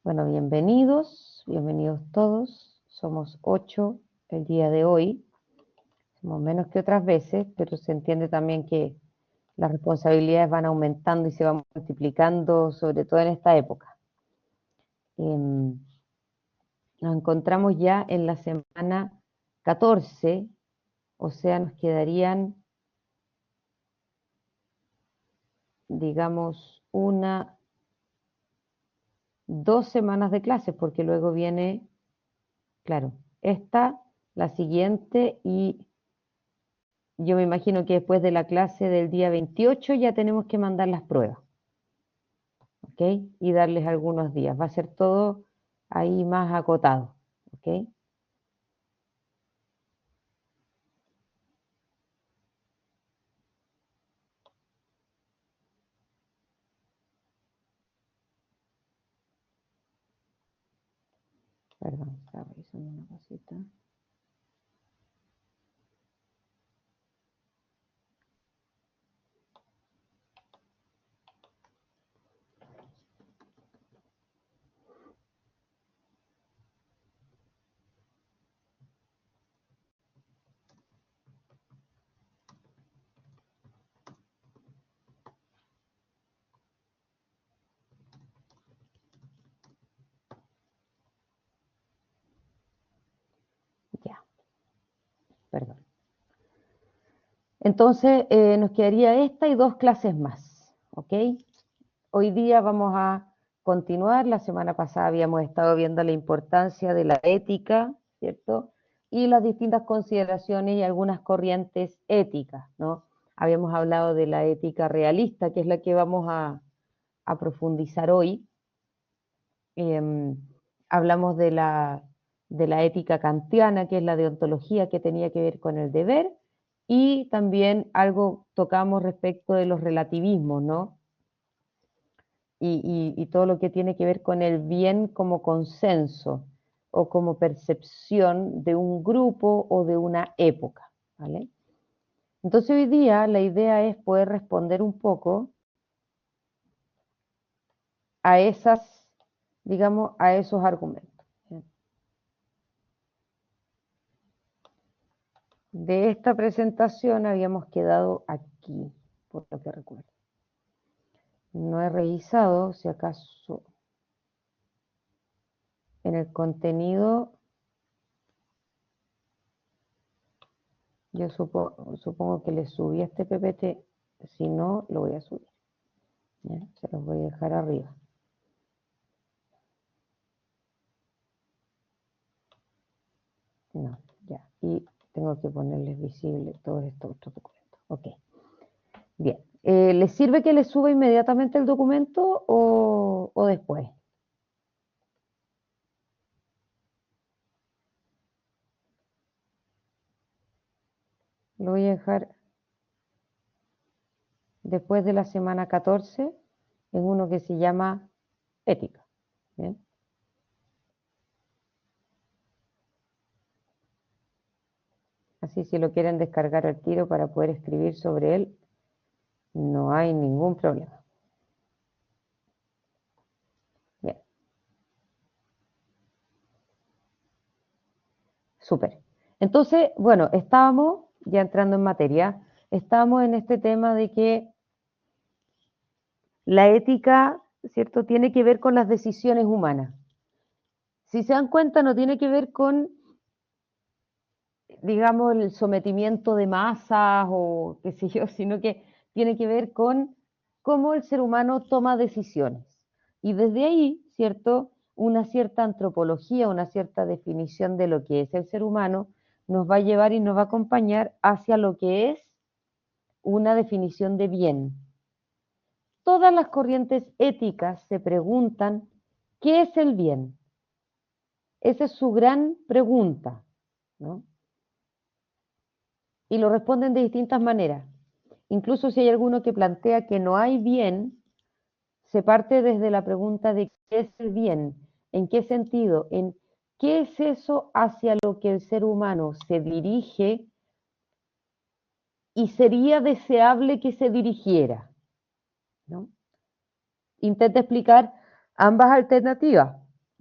Bueno, bienvenidos todos. Somos 8 el día de hoy. Somos menos que otras veces, pero se entiende también que las responsabilidades van aumentando y se van multiplicando, sobre todo en esta época. Nos encontramos ya en la semana 14, o sea, nos quedarían, digamos, 2 semanas de clases, porque luego viene, claro, esta, la siguiente, y yo me imagino que después de la clase del día 28 ya tenemos que mandar las pruebas, ¿ok? Y darles algunos días. Va a ser todo ahí más acotado, ¿ok? Perdón, estaba revisando una cosita. Ya, perdón. Entonces, nos quedaría esta y 2 clases más, ¿ok? Hoy día vamos a continuar. La semana pasada habíamos estado viendo la importancia de la ética, ¿cierto? Y las distintas consideraciones y algunas corrientes éticas, ¿no? Habíamos hablado de la ética realista, que es la que vamos a profundizar hoy. Hablamos de la ética kantiana, que es la deontología que tenía que ver con el deber, y también algo tocamos respecto de los relativismos, ¿no? Y todo lo que tiene que ver con el bien como consenso o como percepción de un grupo o de una época, ¿vale? Entonces hoy día la idea es poder responder un poco a esas, digamos, a esos argumentos. De esta presentación habíamos quedado aquí, por lo que recuerdo. No he revisado si acaso en el contenido, yo supongo que le subí a este PPT, si no, lo voy a subir. ¿Ya? Se los voy a dejar arriba. No, ya. Y tengo que ponerles visible todos estos otros documentos. Ok. Bien. ¿Les sirve que les suba inmediatamente el documento o después? Lo voy a dejar después de la semana 14 en uno que se llama ética. ¿Bien? Así si lo quieren descargar al tiro para poder escribir sobre él, no hay ningún problema. Bien. Súper. Entonces, bueno, estábamos ya entrando en materia, estábamos en este tema de que la ética, ¿cierto?, tiene que ver con las decisiones humanas. Si se dan cuenta, no tiene que ver con, digamos, el sometimiento de masas o qué sé yo, sino que tiene que ver con cómo el ser humano toma decisiones. Y desde ahí, ¿cierto?, una cierta antropología, una cierta definición de lo que es el ser humano, nos va a llevar y nos va a acompañar hacia lo que es una definición de bien. Todas las corrientes éticas se preguntan, ¿qué es el bien? Esa es su gran pregunta, ¿no? Y lo responden de distintas maneras. Incluso si hay alguno que plantea que no hay bien, se parte desde la pregunta de qué es el bien, en qué sentido, en qué es eso hacia lo que el ser humano se dirige y sería deseable que se dirigiera, ¿no? Intenta explicar ambas alternativas.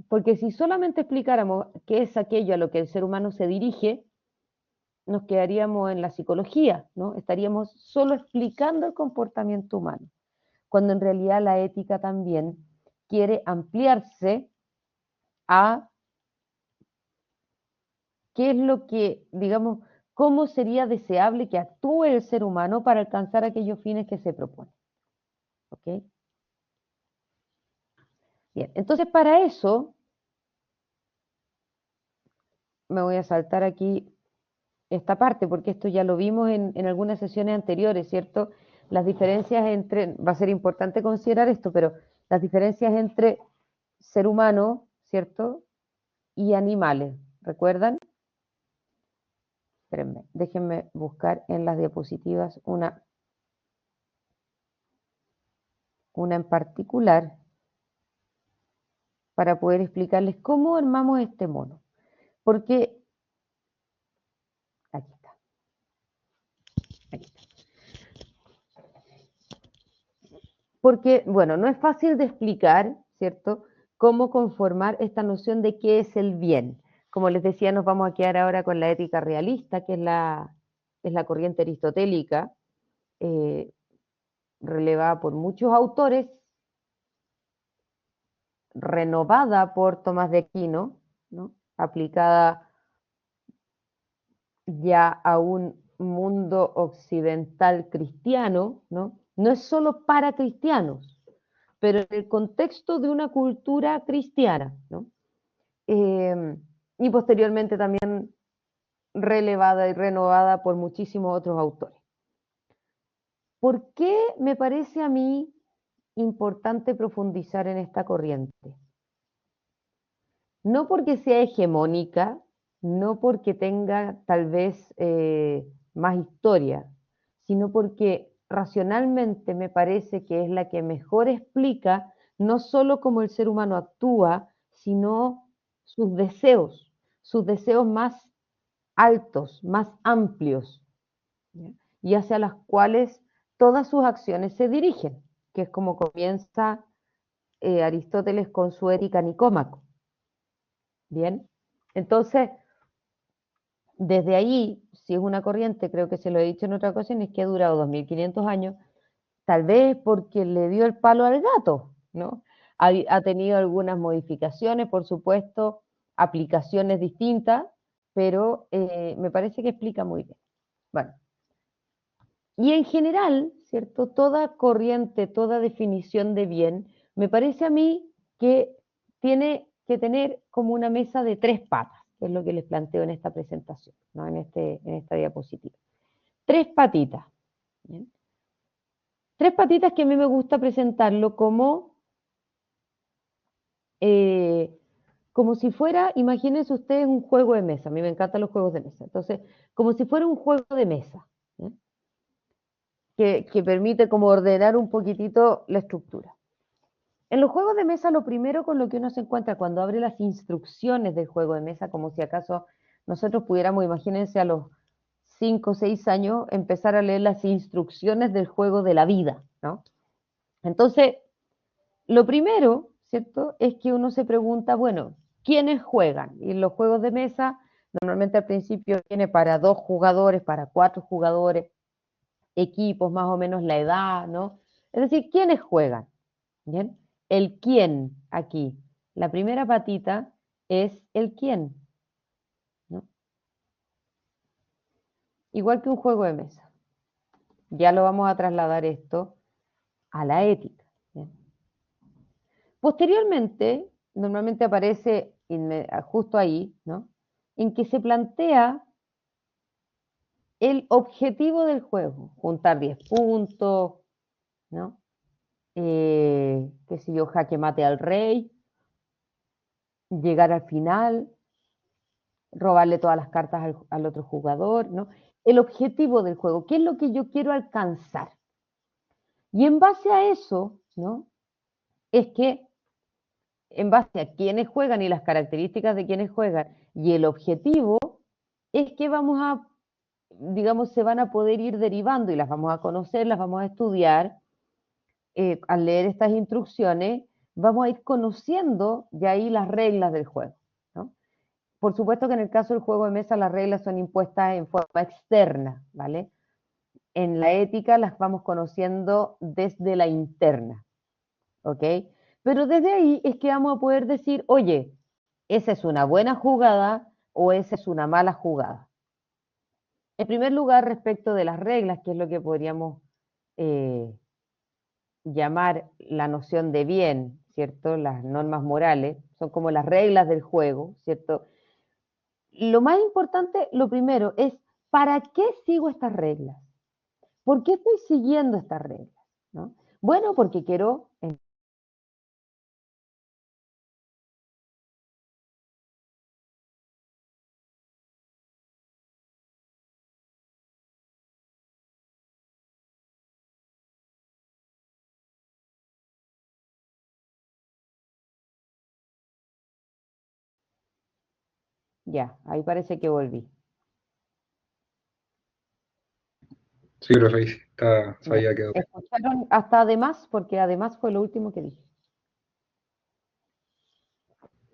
Porque si solamente explicáramos qué es aquello a lo que el ser humano se dirige, nos quedaríamos en la psicología, ¿no? Estaríamos solo explicando el comportamiento humano, cuando en realidad la ética también quiere ampliarse a qué es lo que, digamos, cómo sería deseable que actúe el ser humano para alcanzar aquellos fines que se propone. ¿Ok? Bien, entonces para eso, me voy a saltar aquí esta parte, porque esto ya lo vimos en algunas sesiones anteriores, ¿cierto? Las diferencias entre, va a ser importante considerar esto, pero las diferencias entre ser humano, ¿cierto? Y animales, ¿recuerdan? Espérenme, déjenme buscar en las diapositivas una en particular para poder explicarles cómo armamos este mono. Porque, aquí está, aquí está. Porque, bueno, no es fácil de explicar, ¿cierto?, cómo conformar esta noción de qué es el bien. Como les decía, nos vamos a quedar ahora con la ética realista, que es la corriente aristotélica, relevada por muchos autores, renovada por Tomás de Aquino, ¿no?, aplicada ya a un mundo occidental cristiano, ¿no? No es solo para cristianos, pero en el contexto de una cultura cristiana, ¿no? Y posteriormente también relevada y renovada por muchísimos otros autores. ¿Por qué me parece a mí importante profundizar en esta corriente? No porque sea hegemónica, no porque tenga tal vez más historia, sino porque racionalmente me parece que es la que mejor explica no solo cómo el ser humano actúa, sino sus deseos más altos, más amplios, ¿ya? Y hacia las cuales todas sus acciones se dirigen, que es como comienza Aristóteles con su Ética Nicómaco. Bien, entonces, desde ahí, si es una corriente, creo que se lo he dicho en otra ocasión, es que ha durado 2500 años, tal vez porque le dio el palo al gato, ¿no? Ha tenido algunas modificaciones, por supuesto, aplicaciones distintas, pero me parece que explica muy bien. Bueno, y en general, ¿cierto? Toda corriente, toda definición de bien, me parece a mí que tiene que tener como una mesa de tres patas, que es lo que les planteo en esta presentación, ¿no? En esta diapositiva. Tres patitas. ¿Bien? Tres patitas que a mí me gusta presentarlo como si fuera, imagínense ustedes un juego de mesa, a mí me encantan los juegos de mesa, entonces, como si fuera un juego de mesa, ¿eh? que permite como ordenar un poquitito la estructura. En los juegos de mesa, lo primero con lo que uno se encuentra cuando abre las instrucciones del juego de mesa, como si acaso nosotros pudiéramos, imagínense a los 5 o 6 años, empezar a leer las instrucciones del juego de la vida, ¿no? Entonces, lo primero, ¿cierto?, es que uno se pregunta, bueno, ¿quiénes juegan? Y en los juegos de mesa, normalmente al principio viene para 2 jugadores, para 4 jugadores, equipos, más o menos la edad, ¿no? Es decir, ¿quiénes juegan? ¿Bien? El quién aquí. La primera patita es el quién, ¿no? Igual que un juego de mesa. Ya lo vamos a trasladar esto a la ética. ¿Bien? Posteriormente, normalmente aparece justo ahí, ¿no?, en que se plantea el objetivo del juego, juntar 10 puntos, ¿no? Qué sé yo, jaque mate al rey, llegar al final, robarle todas las cartas al otro jugador, ¿no? El objetivo del juego, ¿qué es lo que yo quiero alcanzar? Y en base a eso, ¿no?, es que en base a quiénes juegan y las características de quienes juegan y el objetivo, es que vamos a, digamos, se van a poder ir derivando y las vamos a conocer, las vamos a estudiar al leer estas instrucciones, vamos a ir conociendo ya ahí las reglas del juego, ¿no? Por supuesto que en el caso del juego de mesa las reglas son impuestas en forma externa, ¿vale? En la ética las vamos conociendo desde la interna, ¿ok? Pero desde ahí es que vamos a poder decir, oye, esa es una buena jugada o esa es una mala jugada. En primer lugar, respecto de las reglas, que es lo que podríamos llamar la noción de bien, ¿cierto? Las normas morales, son como las reglas del juego, ¿cierto? Lo más importante, lo primero, es ¿para qué sigo estas reglas? ¿Por qué estoy siguiendo estas reglas? ¿No? Bueno, porque quiero... Ya, ahí parece que volví. Sí, profe, ahí sí, está, se Ya. había quedado. ¿Escucharon hasta además? Porque además fue lo último que dije,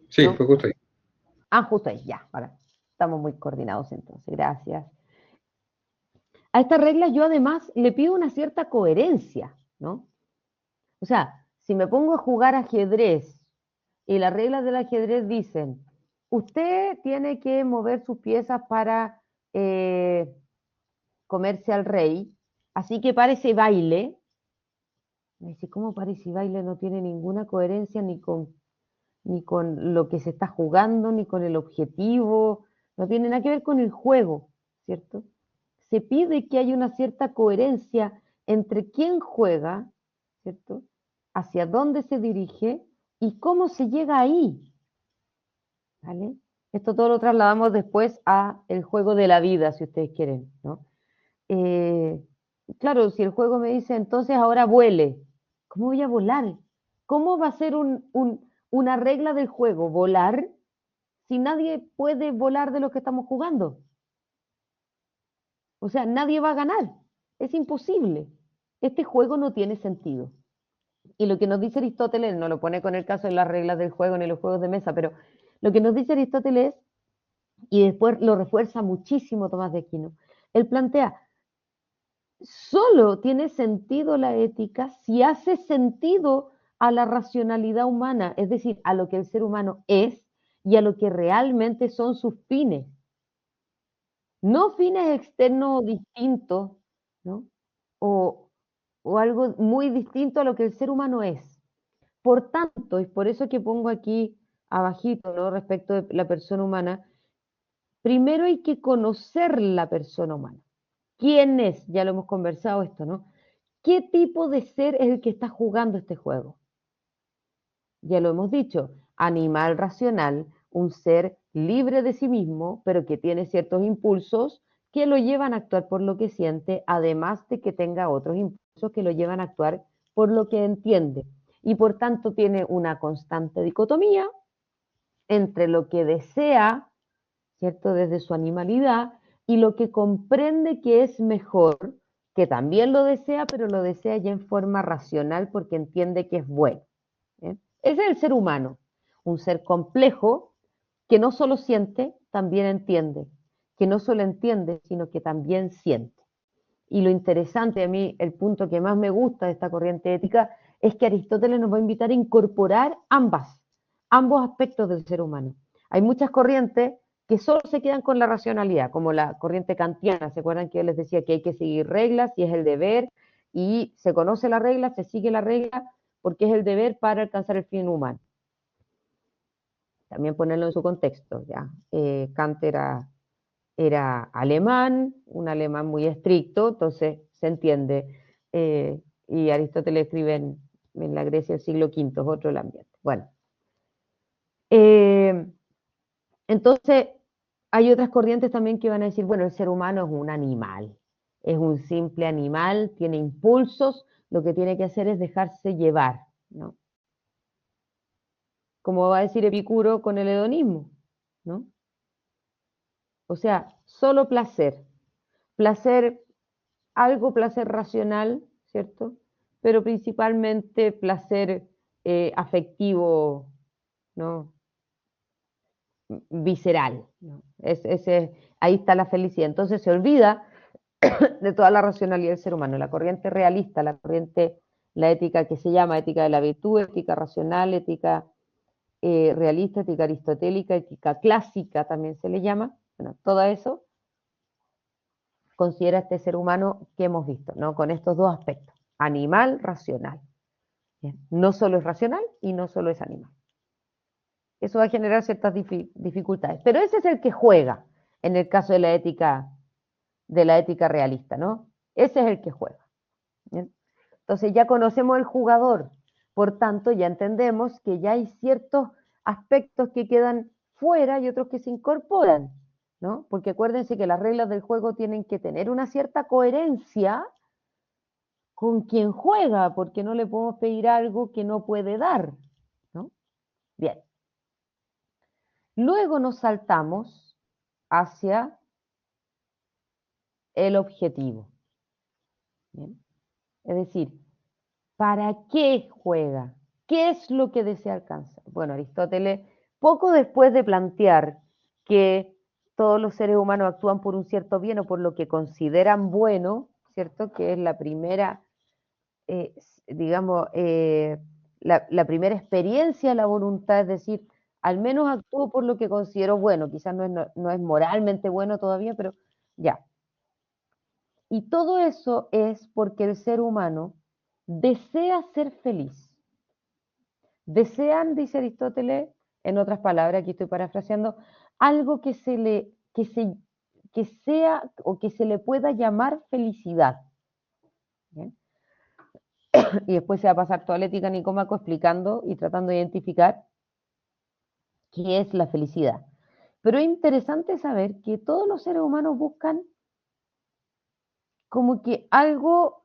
Sí, ¿no? fue justo ahí. Ah, justo ahí, ya, ahora estamos muy coordinados entonces, gracias. A estas reglas yo además le pido una cierta coherencia, ¿no? O sea, si me pongo a jugar ajedrez y las reglas del ajedrez dicen, usted tiene que mover sus piezas para comerse al rey, así que parece baile. Me dice, ¿cómo parece baile? No tiene ninguna coherencia ni con lo que se está jugando, ni con el objetivo, no tiene nada que ver con el juego, ¿cierto? Se pide que haya una cierta coherencia entre quién juega, ¿cierto? Hacia dónde se dirige y cómo se llega ahí, ¿vale? Esto todo lo trasladamos después a el juego de la vida, si ustedes quieren, ¿no? Eh, claro, si el juego me dice, entonces ahora vuele, ¿cómo voy a volar? ¿Cómo va a ser una regla del juego volar si nadie puede volar de lo que estamos jugando? O sea, nadie va a ganar. Es imposible. Este juego no tiene sentido. Y lo que nos dice Aristóteles, no lo pone con el caso de las reglas del juego ni los juegos de mesa, pero lo que nos dice Aristóteles, y después lo refuerza muchísimo Tomás de Aquino, él plantea, solo tiene sentido la ética si hace sentido a la racionalidad humana, es decir, a lo que el ser humano es y a lo que realmente son sus fines. No fines externos distintos, ¿no? O, o algo muy distinto a lo que el ser humano es. Por tanto, y por eso que pongo aquí abajito, ¿no? Respecto de la persona humana, primero hay que conocer la persona humana. ¿Quién es? Ya lo hemos conversado esto, ¿no? ¿Qué tipo de ser es el que está jugando este juego? Ya lo hemos dicho, animal racional, un ser libre de sí mismo, pero que tiene ciertos impulsos que lo llevan a actuar por lo que siente, además de que tenga otros impulsos que lo llevan a actuar por lo que entiende. Y por tanto tiene una constante dicotomía entre lo que desea, ¿cierto? Desde su animalidad y lo que comprende que es mejor, que también lo desea, pero lo desea ya en forma racional porque entiende que es bueno. ¿Eh? Ese es el ser humano, un ser complejo que no solo siente, también entiende, que no solo entiende, sino que también siente. Y lo interesante a mí, el punto que más me gusta de esta corriente ética, es que Aristóteles nos va a invitar a incorporar ambos aspectos del ser humano. Hay muchas corrientes que solo se quedan con la racionalidad, como la corriente kantiana. ¿Se acuerdan que yo les decía que hay que seguir reglas y es el deber? Y se conoce la regla, se sigue la regla, porque es el deber para alcanzar el fin humano. También ponerlo en su contexto, ¿ya? Kant era alemán, un alemán muy estricto, entonces se entiende. Y Aristóteles escribe en la Grecia del siglo V, es otro el ambiente. Bueno, eh, entonces hay otras corrientes también que van a decir, bueno, el ser humano es un animal, es un simple animal, tiene impulsos, lo que tiene que hacer es dejarse llevar, ¿no? Como va a decir Epicuro con el hedonismo, ¿no? O sea, solo placer. Placer, algo placer racional, ¿cierto? Pero principalmente placer afectivo, ¿no? Visceral, ¿no? Ahí está la felicidad. Entonces se olvida de toda la racionalidad del ser humano. La corriente realista, la ética que se llama ética de la virtud, ética racional, ética realista, ética aristotélica, ética clásica también se le llama. Bueno, todo eso considera este ser humano que hemos visto, ¿no? Con estos dos aspectos, animal, racional. Bien. No solo es racional y no solo es animal. Eso va a generar ciertas dificultades, pero ese es el que juega en el caso de la ética realista, ¿no? Ese es el que juega. ¿Bien? Entonces ya conocemos el jugador, por tanto ya entendemos que ya hay ciertos aspectos que quedan fuera y otros que se incorporan, ¿no? Porque acuérdense que las reglas del juego tienen que tener una cierta coherencia con quien juega, porque no le podemos pedir algo que no puede dar, ¿no? Bien. Luego nos saltamos hacia el objetivo. ¿Bien? Es decir, ¿para qué juega? ¿Qué es lo que desea alcanzar? Bueno, Aristóteles, poco después de plantear que todos los seres humanos actúan por un cierto bien o por lo que consideran bueno, ¿cierto? Que es la primera, digamos, la primera experiencia de la voluntad, es decir, al menos actúo por lo que considero bueno, quizás no es moralmente bueno todavía, pero ya. Y todo eso es porque el ser humano desea ser feliz. Desean, dice Aristóteles, en otras palabras, aquí estoy parafraseando, algo que sea o que se le pueda llamar felicidad. ¿Bien? Y después se va a pasar toda la ética Nicómaco explicando y tratando de identificar qué es la felicidad. Pero es interesante saber que todos los seres humanos buscan como que algo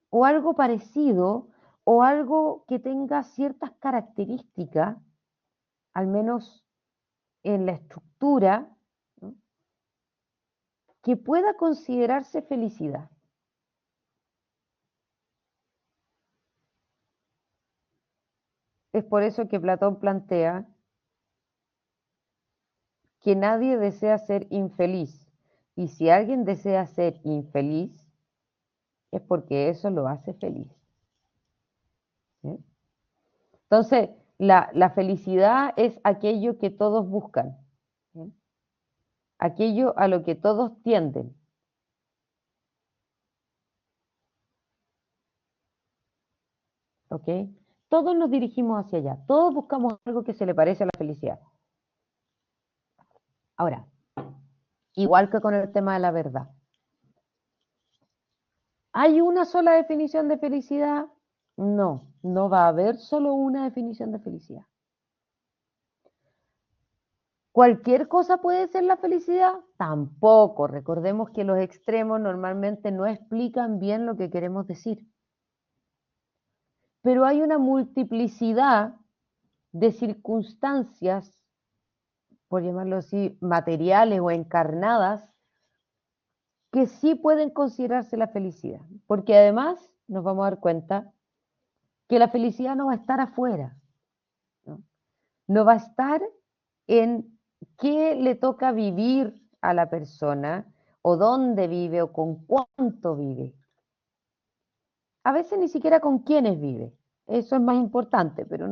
o algo parecido o algo que tenga ciertas características, al menos en la estructura, ¿no? Que pueda considerarse felicidad. Es por eso que Platón plantea que nadie desea ser infeliz. Y si alguien desea ser infeliz, es porque eso lo hace feliz. ¿Sí? Entonces, la felicidad es aquello que todos buscan, ¿sí? Aquello a lo que todos tienden. ¿Ok? Todos nos dirigimos hacia allá, todos buscamos algo que se le parece a la felicidad. Ahora, igual que con el tema de la verdad. ¿Hay una sola definición de felicidad? No, no va a haber solo una definición de felicidad. ¿Cualquier cosa puede ser la felicidad? Tampoco. Recordemos que los extremos normalmente no explican bien lo que queremos decir. Pero hay una multiplicidad de circunstancias, por llamarlo así, materiales o encarnadas, que sí pueden considerarse la felicidad. Porque además nos vamos a dar cuenta que la felicidad no va a estar afuera, ¿no? No va a estar en qué le toca vivir a la persona, o dónde vive, o con cuánto vive. A veces ni siquiera con quiénes vive. Eso es más importante, pero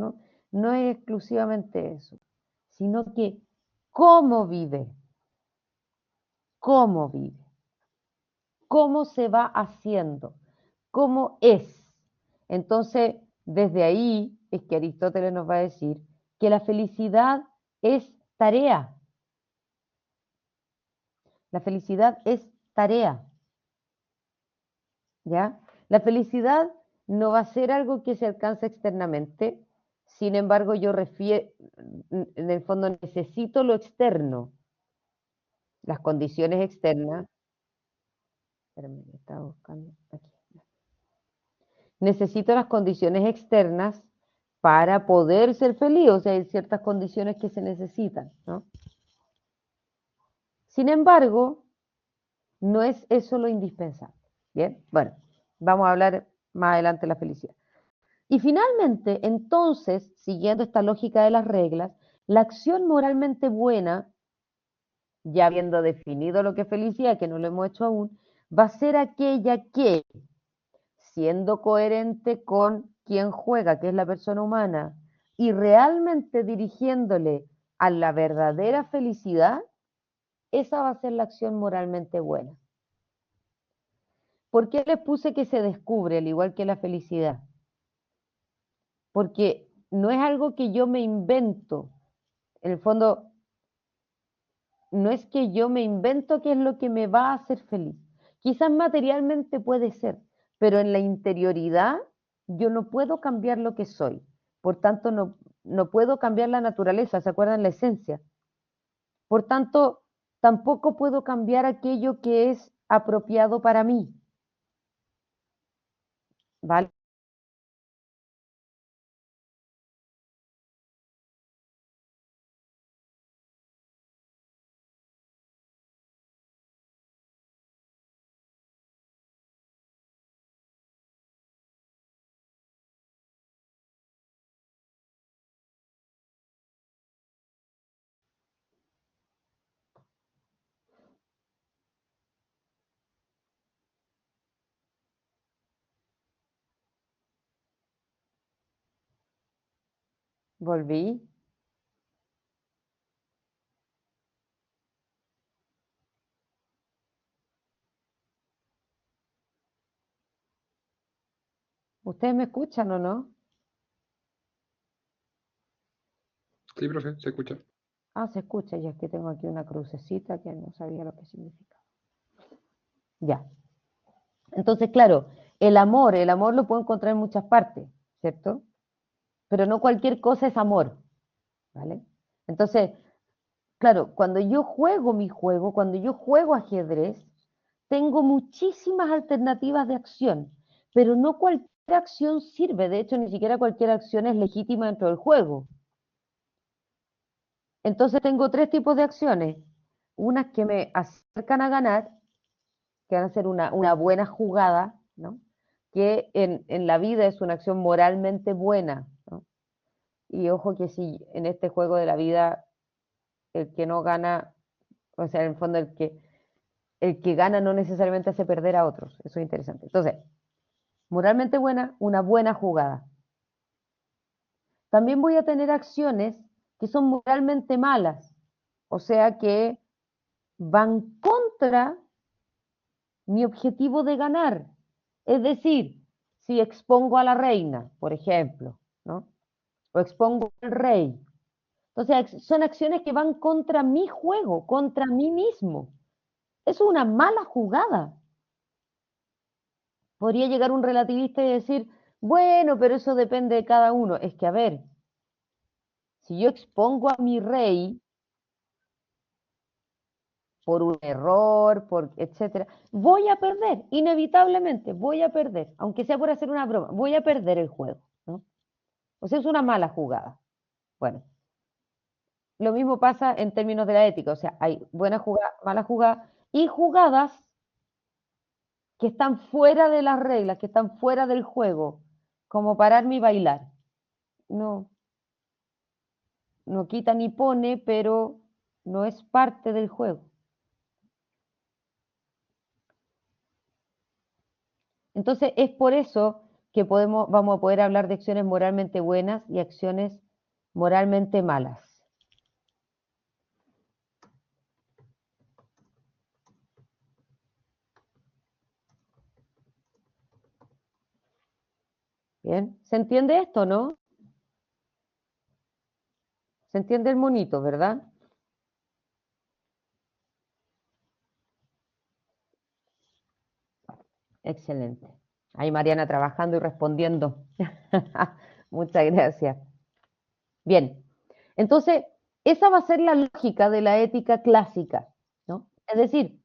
no es exclusivamente eso, sino que cómo vive, cómo vive, cómo se va haciendo, cómo es. Entonces, desde ahí es que Aristóteles nos va a decir que la felicidad es tarea. La felicidad es tarea. ¿Ya? La felicidad no va a ser algo que se alcanza externamente, sin embargo, en el fondo necesito lo externo, las condiciones externas. Espérame, estaba buscando aquí. Necesito las condiciones externas para poder ser feliz, o sea, hay ciertas condiciones que se necesitan, ¿no? Sin embargo, no es eso lo indispensable. Bien, bueno, vamos a hablar más adelante de la felicidad. Y finalmente, entonces, siguiendo esta lógica de las reglas, la acción moralmente buena, ya habiendo definido lo que es felicidad, que no lo hemos hecho aún, va a ser aquella que, siendo coherente con quien juega, que es la persona humana, y realmente dirigiéndole a la verdadera felicidad, esa va a ser la acción moralmente buena. ¿Por qué les puse que se descubre, al igual que la felicidad? Porque no es algo que yo me invento. En el fondo, no es que yo me invento qué es lo que me va a hacer feliz. Quizás materialmente puede ser, pero en la interioridad yo no puedo cambiar lo que soy. Por tanto, no puedo cambiar la naturaleza, ¿se acuerdan? La esencia. Por tanto, tampoco puedo cambiar aquello que es apropiado para mí. ¿Vale? Volví. ¿Ustedes me escuchan o no? Sí, profe, se escucha. Ah, se escucha, ya es que tengo aquí una crucecita que no sabía lo que significaba. Ya. Entonces, claro, el amor lo puedo encontrar en muchas partes, ¿cierto? Pero no cualquier cosa es amor, ¿vale? Entonces, claro, cuando yo juego mi juego, cuando yo juego ajedrez, tengo muchísimas alternativas de acción, pero no cualquier acción sirve, de hecho, ni siquiera cualquier acción es legítima dentro del juego. Entonces tengo tres tipos de acciones, unas que me acercan a ganar, que van a ser una buena jugada, ¿no? Que en la vida es una acción moralmente buena, ¿no? Y ojo que si en este juego de la vida el que no gana, o sea, en el fondo el que gana no necesariamente hace perder a otros, eso es interesante. Entonces, moralmente buena, una buena jugada. También voy a tener acciones que son moralmente malas, o sea que van contra mi objetivo de ganar. Es decir, si expongo a la reina, por ejemplo, ¿no? O expongo al rey. Entonces, son acciones que van contra mi juego, contra mí mismo. Es una mala jugada. Podría llegar un relativista y decir, bueno, pero eso depende de cada uno. Es que, a ver, si yo expongo a mi rey por un error, por etcétera, voy a perder, inevitablemente voy a perder, aunque sea por hacer una broma, voy a perder el juego, ¿no? O sea, es una mala jugada. Bueno, lo mismo pasa en términos de la ética, o sea, hay buena jugada, mala jugada y jugadas que están fuera de las reglas, que están fuera del juego, como pararme y bailar. No, no quita ni pone, pero no es parte del juego. Entonces, es por eso que vamos a poder hablar de acciones moralmente buenas y acciones moralmente malas. ¿Bien? ¿Se entiende esto, no? ¿Se entiende el monito, verdad? Excelente. Ahí Mariana trabajando y respondiendo. Muchas gracias. Bien, entonces, esa va a ser la lógica de la ética clásica, ¿no? Es decir,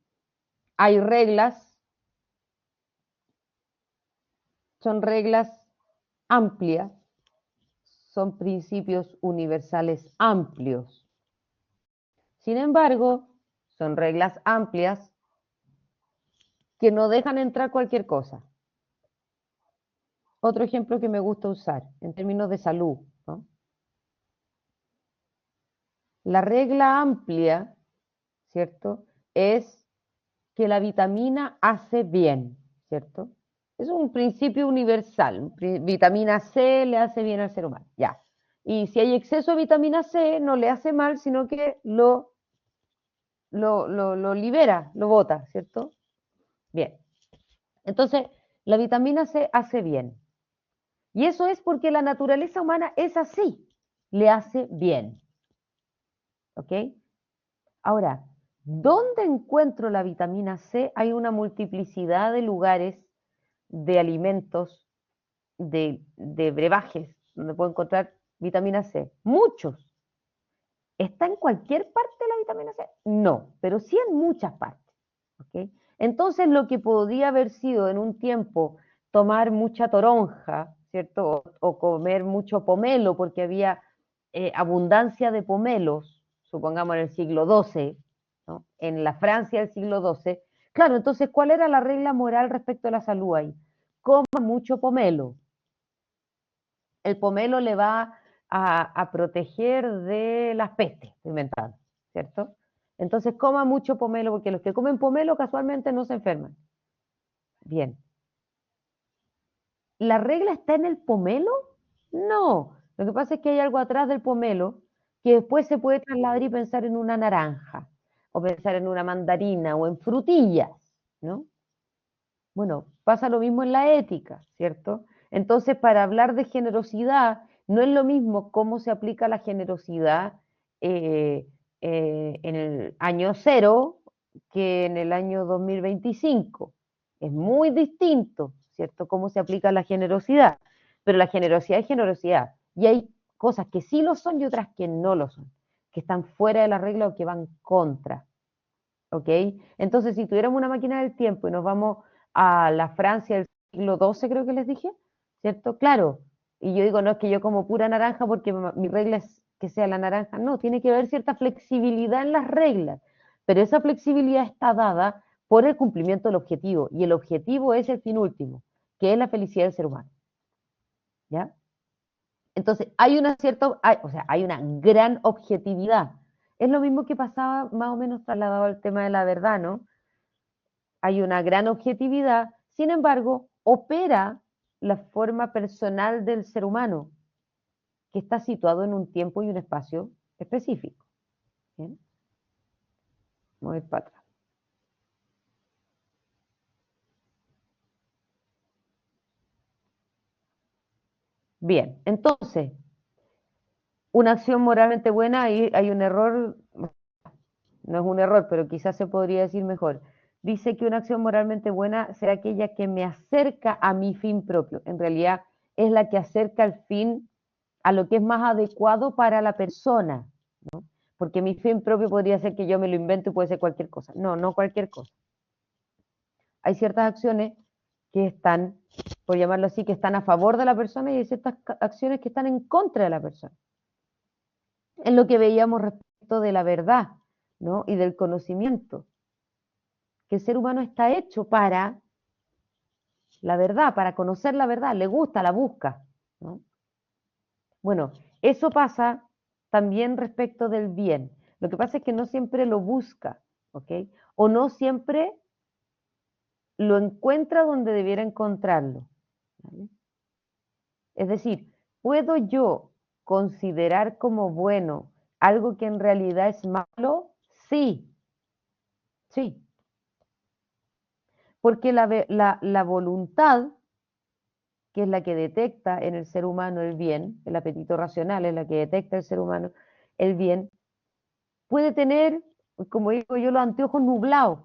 hay reglas, son reglas amplias, son principios universales amplios. Sin embargo, son reglas amplias que no dejan entrar cualquier cosa. otro ejemplo que me gusta usar en términos de salud, ¿no? La regla amplia, ¿cierto? Es que la vitamina hace bien, ¿cierto? Es un principio universal. Vitamina C le hace bien al ser humano, ya. Y si hay exceso de vitamina C, no le hace mal, sino que lo libera, lo bota, ¿cierto? Bien. Entonces, la vitamina C hace bien. Y eso es porque la naturaleza humana es así, le hace bien. ¿Ok? Ahora, ¿dónde encuentro la vitamina C? Hay una multiplicidad de lugares, de alimentos, de brebajes, donde puedo encontrar vitamina C. Muchos. ¿Está en cualquier parte la vitamina C? No, pero sí en muchas partes. ¿Ok? Entonces, lo que podría haber sido en un tiempo tomar mucha toronja, ¿cierto? O comer mucho pomelo, porque había abundancia de pomelos, supongamos en el siglo XII, ¿no? En la Francia del siglo XII. Claro, entonces, ¿cuál era la regla moral respecto a la salud ahí? Coma mucho pomelo. El pomelo le va a proteger de las pestes, estoy inventando, ¿cierto? Entonces coma mucho pomelo, porque los que comen pomelo casualmente no se enferman. Bien. ¿La regla está en el pomelo? No. Lo que pasa es que hay algo atrás del pomelo que después se puede trasladar y pensar en una naranja, o pensar en una mandarina, o en frutillas, ¿no? Bueno, pasa lo mismo en la ética, ¿cierto? Entonces, para hablar de generosidad, no es lo mismo cómo se aplica la generosidad eh, en el año cero que en el año 2025. Es muy distinto, ¿cierto? Cómo se aplica la generosidad. Pero la generosidad es generosidad. Y hay cosas que sí lo son y otras que no lo son, que están fuera de la regla o que van contra. ¿Ok? Entonces, si tuviéramos una máquina del tiempo y nos vamos a la Francia del siglo XII, creo que les dije, ¿cierto? Claro. Y yo digo, no es que yo como pura naranja porque mi regla es que sea la naranja. No, tiene que haber cierta flexibilidad en las reglas. Pero esa flexibilidad está dada por el cumplimiento del objetivo. Y el objetivo es el fin último, que es la felicidad del ser humano. ¿Ya? Entonces, hay una cierta, o sea, hay una gran objetividad. Es lo mismo que pasaba más o menos trasladado al tema de la verdad, ¿no? Hay una gran objetividad, sin embargo, opera la forma personal del ser humano, que está situado en un tiempo y un espacio específico. ¿Bien? Vamos a ir para atrás. Bien, entonces, una acción moralmente buena, hay un error, no es un error, pero quizás se podría decir mejor. Dice que una acción moralmente buena será aquella que me acerca a mi fin propio. En realidad es la que acerca al fin a lo que es más adecuado para la persona, ¿no? Porque mi fin propio podría ser que yo me lo invento y puede ser cualquier cosa. No, no cualquier cosa. Hay ciertas acciones que están, por llamarlo así, que están a favor de la persona y hay ciertas acciones que están en contra de la persona. Es lo que veíamos respecto de la verdad, ¿no? Y del conocimiento. Que el ser humano está hecho para la verdad, para conocer la verdad, le gusta, la busca, ¿no? Bueno, eso pasa también respecto del bien. Lo que pasa es que no siempre lo busca, ¿ok? O no siempre lo encuentra donde debiera encontrarlo, ¿vale? Es decir, ¿puedo yo considerar como bueno algo que en realidad es malo? Sí, sí, porque la voluntad, que es la que detecta en el ser humano el bien, el apetito racional es la que detecta el ser humano el bien, puede tener, como digo yo, los anteojos nublados.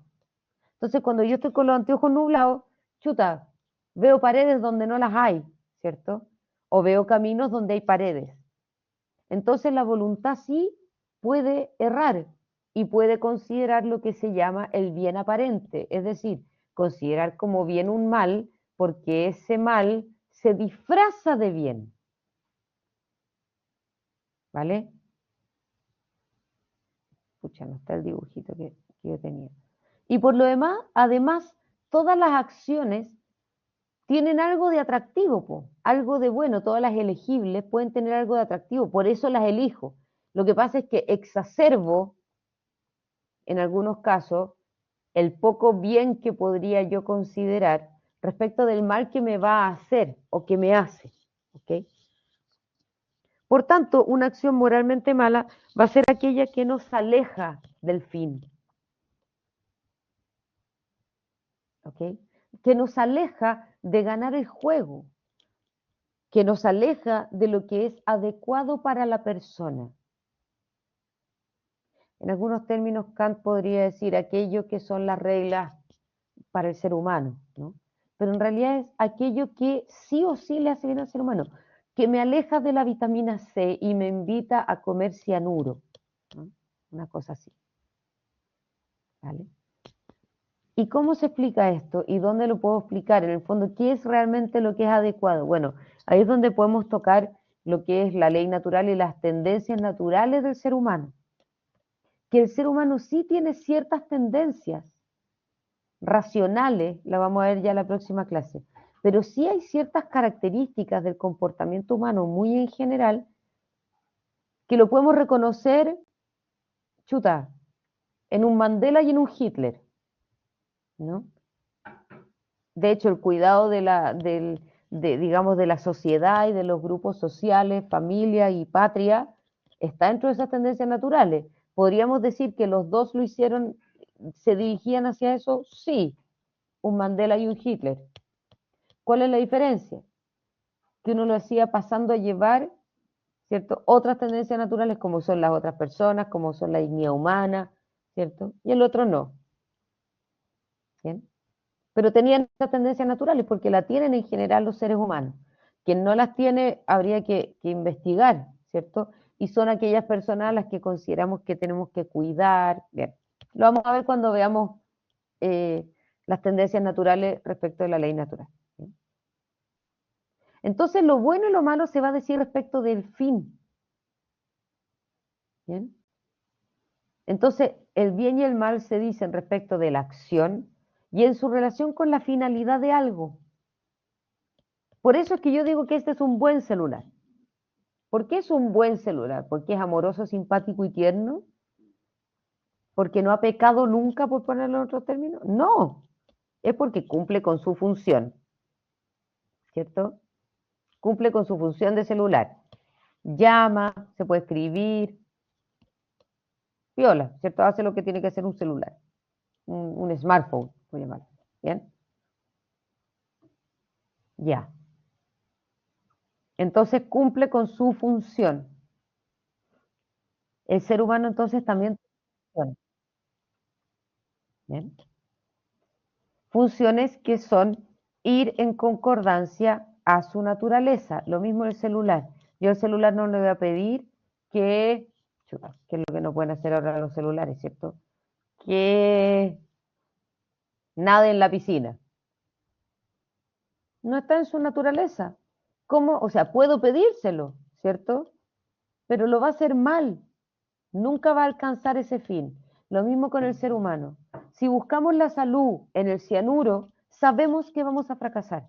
Entonces, cuando yo estoy con los anteojos nublados, chuta, veo paredes donde no las hay, ¿cierto? O veo caminos donde hay paredes. Entonces, la voluntad sí puede errar y puede considerar lo que se llama el bien aparente, es decir, considerar como bien un mal porque ese mal se disfraza de bien, ¿vale? Escucha, no está el dibujito que yo tenía. Y por lo demás, además, todas las acciones tienen algo de atractivo, po, algo de bueno. Todas las elegibles pueden tener algo de atractivo, por eso las elijo. Lo que pasa es que exacerbo, en algunos casos, el poco bien que podría yo considerar respecto del mal que me va a hacer o que me hace. ¿Ok? Por tanto, una acción moralmente mala va a ser aquella que nos aleja del fin. ¿Ok? Que nos aleja de ganar el juego, que nos aleja de lo que es adecuado para la persona. En algunos términos, Kant podría decir aquello que son las reglas para el ser humano, ¿no? Pero en realidad es aquello que sí o sí le hace bien al ser humano, que me aleja de la vitamina C y me invita a comer cianuro, ¿no? Una cosa así. ¿Vale? ¿Y cómo se explica esto? ¿Y dónde lo puedo explicar? En el fondo, ¿qué es realmente lo que es adecuado? Bueno, ahí es donde podemos tocar lo que es la ley natural y las tendencias naturales del ser humano. Que el ser humano sí tiene ciertas tendencias racionales, la vamos a ver ya en la próxima clase, pero sí hay ciertas características del comportamiento humano muy en general que lo podemos reconocer, chuta, en un Mandela y en un Hitler, ¿no? De hecho, el cuidado digamos, de la sociedad y de los grupos sociales, familia y patria, está dentro de esas tendencias naturales. ¿Podríamos decir que los dos lo hicieron, se dirigían hacia eso? Sí, un Mandela y un Hitler. ¿Cuál es la diferencia? Que uno lo hacía pasando a llevar, ¿cierto? Otras tendencias naturales como son las otras personas, como son la dignidad humana, ¿cierto? Y el otro no. ¿Bien? Pero tenían esas tendencias naturales porque la tienen en general los seres humanos. Quien no las tiene habría que investigar, ¿cierto? Y son aquellas personas a las que consideramos que tenemos que cuidar. Bien, lo vamos a ver cuando veamos las tendencias naturales respecto de la ley natural. ¿Bien? Entonces, lo bueno y lo malo se va a decir respecto del fin. ¿Bien? Entonces, el bien y el mal se dicen respecto de la acción y en su relación con la finalidad de algo. Por eso es que yo digo que este es un buen celular. ¿Por qué es un buen celular? ¿Porque es amoroso, simpático y tierno? ¿Porque no ha pecado nunca, por ponerlo en otro término? No, es porque cumple con su función, ¿cierto? Cumple con su función de celular. Llama, se puede escribir, viola, ¿cierto? Hace lo que tiene que hacer un celular, un smartphone, voy a llamarlo. ¿Bien? Ya. Entonces cumple con su función. El ser humano entonces también tiene funciones. ¿Bien? Funciones que son ir en concordancia a su naturaleza. Lo mismo el celular. Yo al celular no le voy a pedir que es lo que no pueden hacer ahora los celulares, ¿cierto? Que nade en la piscina. No está en su naturaleza. ¿Cómo? O sea, puedo pedírselo, ¿cierto? Pero lo va a hacer mal. Nunca va a alcanzar ese fin. Lo mismo con el ser humano. Si buscamos la salud en el cianuro, sabemos que vamos a fracasar.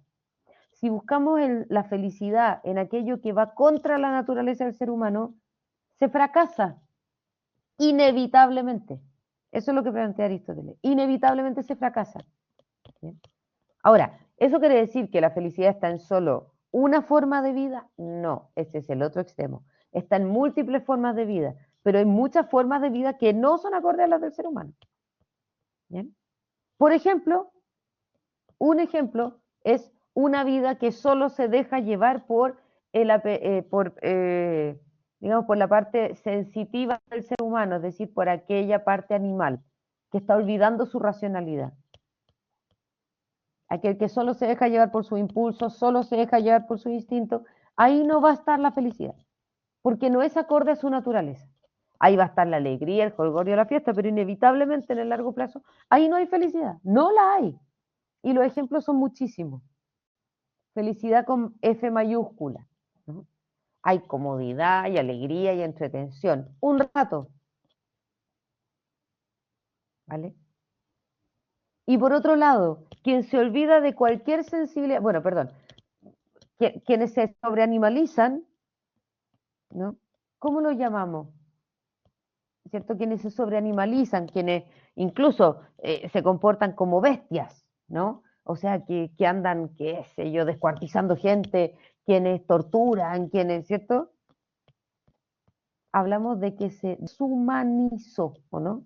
Si buscamos la felicidad en aquello que va contra la naturaleza del ser humano, se fracasa inevitablemente. Eso es lo que plantea Aristóteles. Inevitablemente se fracasa. ¿Bien? Ahora, ¿eso quiere decir que la felicidad está en solo una forma de vida? No, ese es el otro extremo. Está en múltiples formas de vida, pero hay muchas formas de vida que no son acordes a las del ser humano. ¿Bien? Por ejemplo, un ejemplo es una vida que solo se deja llevar digamos, por la parte sensitiva del ser humano, es decir, por aquella parte animal, que está olvidando su racionalidad. Aquel que solo se deja llevar por su impulso, solo se deja llevar por su instinto, ahí no va a estar la felicidad, porque no es acorde a su naturaleza. Ahí va a estar la alegría, el jolgorio, la fiesta, pero inevitablemente en el largo plazo, ahí no hay felicidad, no la hay. Y los ejemplos son muchísimos. Felicidad con F mayúscula, ¿no? Hay comodidad, hay alegría y entretención. Un rato, ¿vale? Y por otro lado, quien se olvida de cualquier sensibilidad, bueno, perdón, quienes se sobreanimalizan, ¿no? ¿Cómo lo llamamos? ¿Cierto? Quienes se sobreanimalizan, quienes incluso se comportan como bestias, ¿no? O sea, que andan, qué sé yo, descuartizando gente, quienes torturan, quienes, ¿cierto? Hablamos de que se deshumanizó, ¿o no?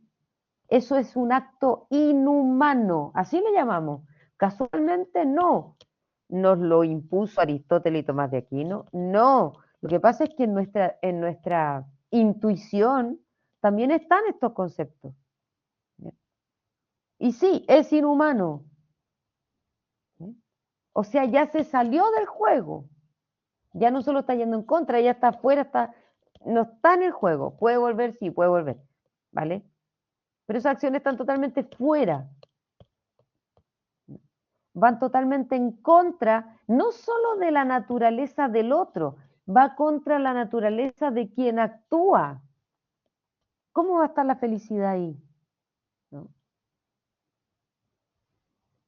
Eso es un acto inhumano, así le llamamos. Casualmente no. ¿Nos lo impuso Aristóteles y Tomás de Aquino? No. Lo que pasa es que en nuestra intuición también están estos conceptos. Y sí, es inhumano. O sea, ya se salió del juego. Ya no solo está yendo en contra, ya está afuera, no está en el juego. Puede volver, sí, puede volver. ¿Vale? Pero esas acciones están totalmente fuera. Van totalmente en contra, no solo de la naturaleza del otro, va contra la naturaleza de quien actúa. ¿Cómo va a estar la felicidad ahí? ¿No?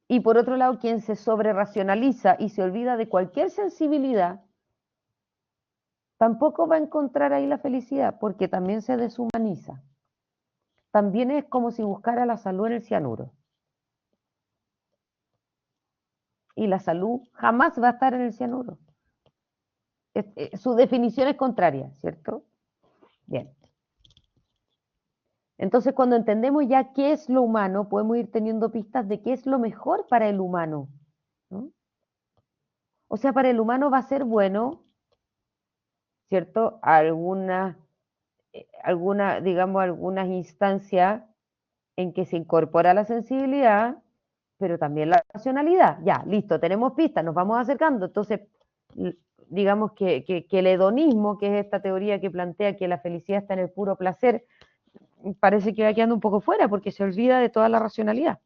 Y por otro lado, quien se sobreracionaliza y se olvida de cualquier sensibilidad, tampoco va a encontrar ahí la felicidad, porque también se deshumaniza. También es como si buscara la salud en el cianuro. Y la salud jamás va a estar en el cianuro. Su definición es contraria, ¿cierto? Bien. Entonces, cuando entendemos ya qué es lo humano, podemos ir teniendo pistas de qué es lo mejor para el humano, ¿no? O sea, para el humano va a ser bueno, ¿cierto? Digamos, algunas instancias en que se incorpora la sensibilidad, pero también la racionalidad. Ya, listo, tenemos pistas, nos vamos acercando. Entonces, digamos que el hedonismo, que es esta teoría que plantea que la felicidad está en el puro placer, parece que va quedando un poco fuera porque se olvida de toda la racionalidad.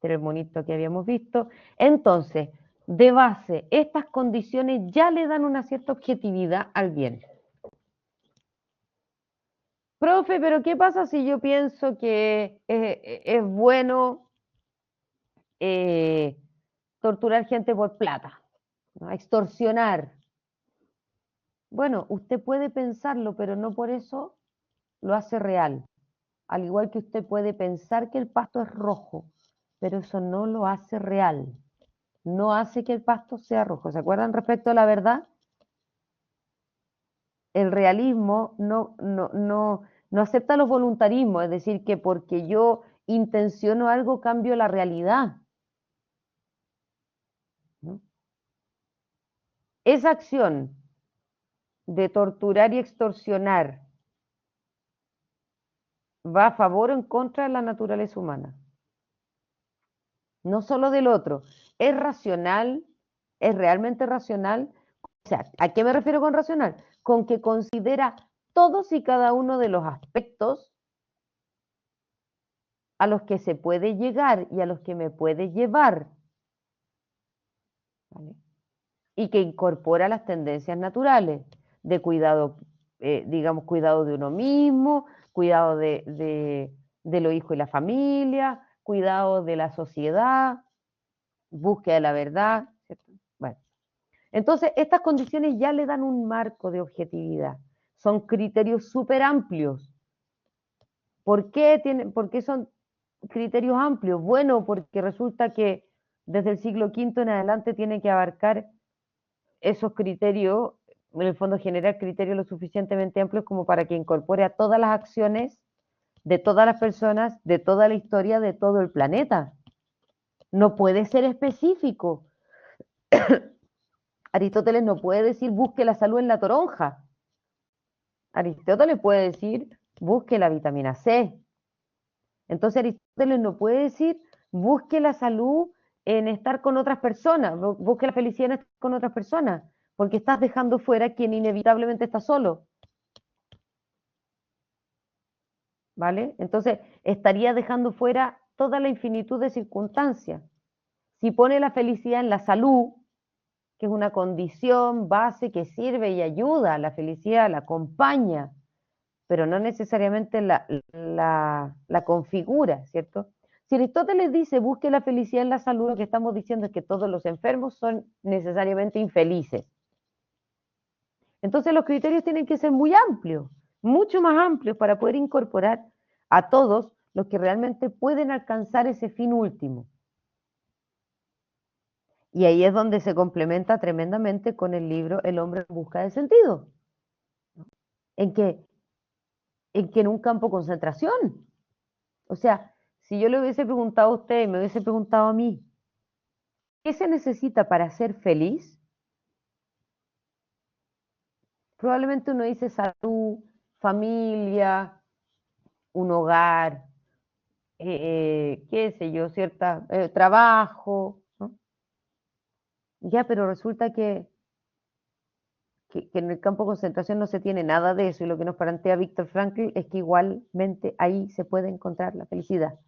Era el monito que habíamos visto. Entonces, de base, estas condiciones ya le dan una cierta objetividad al bien. Profe, pero ¿qué pasa si yo pienso que es bueno torturar gente por plata, ¿no? Extorsionar? Bueno, usted puede pensarlo, pero no por eso lo hace real. Al igual que usted puede pensar que el pasto es rojo, pero eso no lo hace real. No hace que el pasto sea rojo. ¿Se acuerdan respecto a la verdad? El realismo no acepta los voluntarismos, es decir, que porque yo intenciono algo cambio la realidad, ¿no? Esa acción de torturar y extorsionar va a favor o en contra de la naturaleza humana, no solo del otro. ¿Es racional? ¿Es realmente racional? O sea, ¿a qué me refiero con racional? Con que considera todos y cada uno de los aspectos a los que se puede llegar y a los que me puede llevar, ¿vale? Y que incorpora las tendencias naturales de cuidado, digamos, cuidado de uno mismo, cuidado de los hijos y la familia, cuidado de la sociedad, búsqueda de la verdad, ¿cierto? Bueno, entonces estas condiciones ya le dan un marco de objetividad, son criterios súper amplios. ¿Por qué son criterios amplios? Bueno, porque resulta que desde el siglo V en adelante tiene que abarcar esos criterios, en el fondo generar criterios lo suficientemente amplios como para que incorpore a todas las acciones de todas las personas, de toda la historia, de todo el planeta. No puede ser específico. Aristóteles no puede decir busque la salud en la toronja. Aristóteles puede decir busque la vitamina C. Entonces Aristóteles no puede decir busque la salud en estar con otras personas, busque la felicidad en estar con otras personas, porque estás dejando fuera quien inevitablemente está solo, ¿vale? Entonces estaría dejando fuera toda la infinitud de circunstancias. Si pone la felicidad en la salud, que es una condición base que sirve y ayuda, la felicidad la acompaña, pero no necesariamente la configura, ¿cierto? Si Aristóteles dice busque la felicidad en la salud, lo que estamos diciendo es que todos los enfermos son necesariamente infelices. Entonces los criterios tienen que ser muy amplios, mucho más amplios para poder incorporar a todos los que realmente pueden alcanzar ese fin último. Y ahí es donde se complementa tremendamente con el libro El hombre en busca de sentido, en que en un campo de concentración. O sea, si yo le hubiese preguntado a usted y me hubiese preguntado a mí, ¿qué se necesita para ser feliz? Probablemente uno dice salud, familia, un hogar, qué sé yo, trabajo, ¿no? Ya, pero resulta que en el campo de concentración no se tiene nada de eso y lo que nos plantea Víctor Frankl es que igualmente ahí se puede encontrar la felicidad.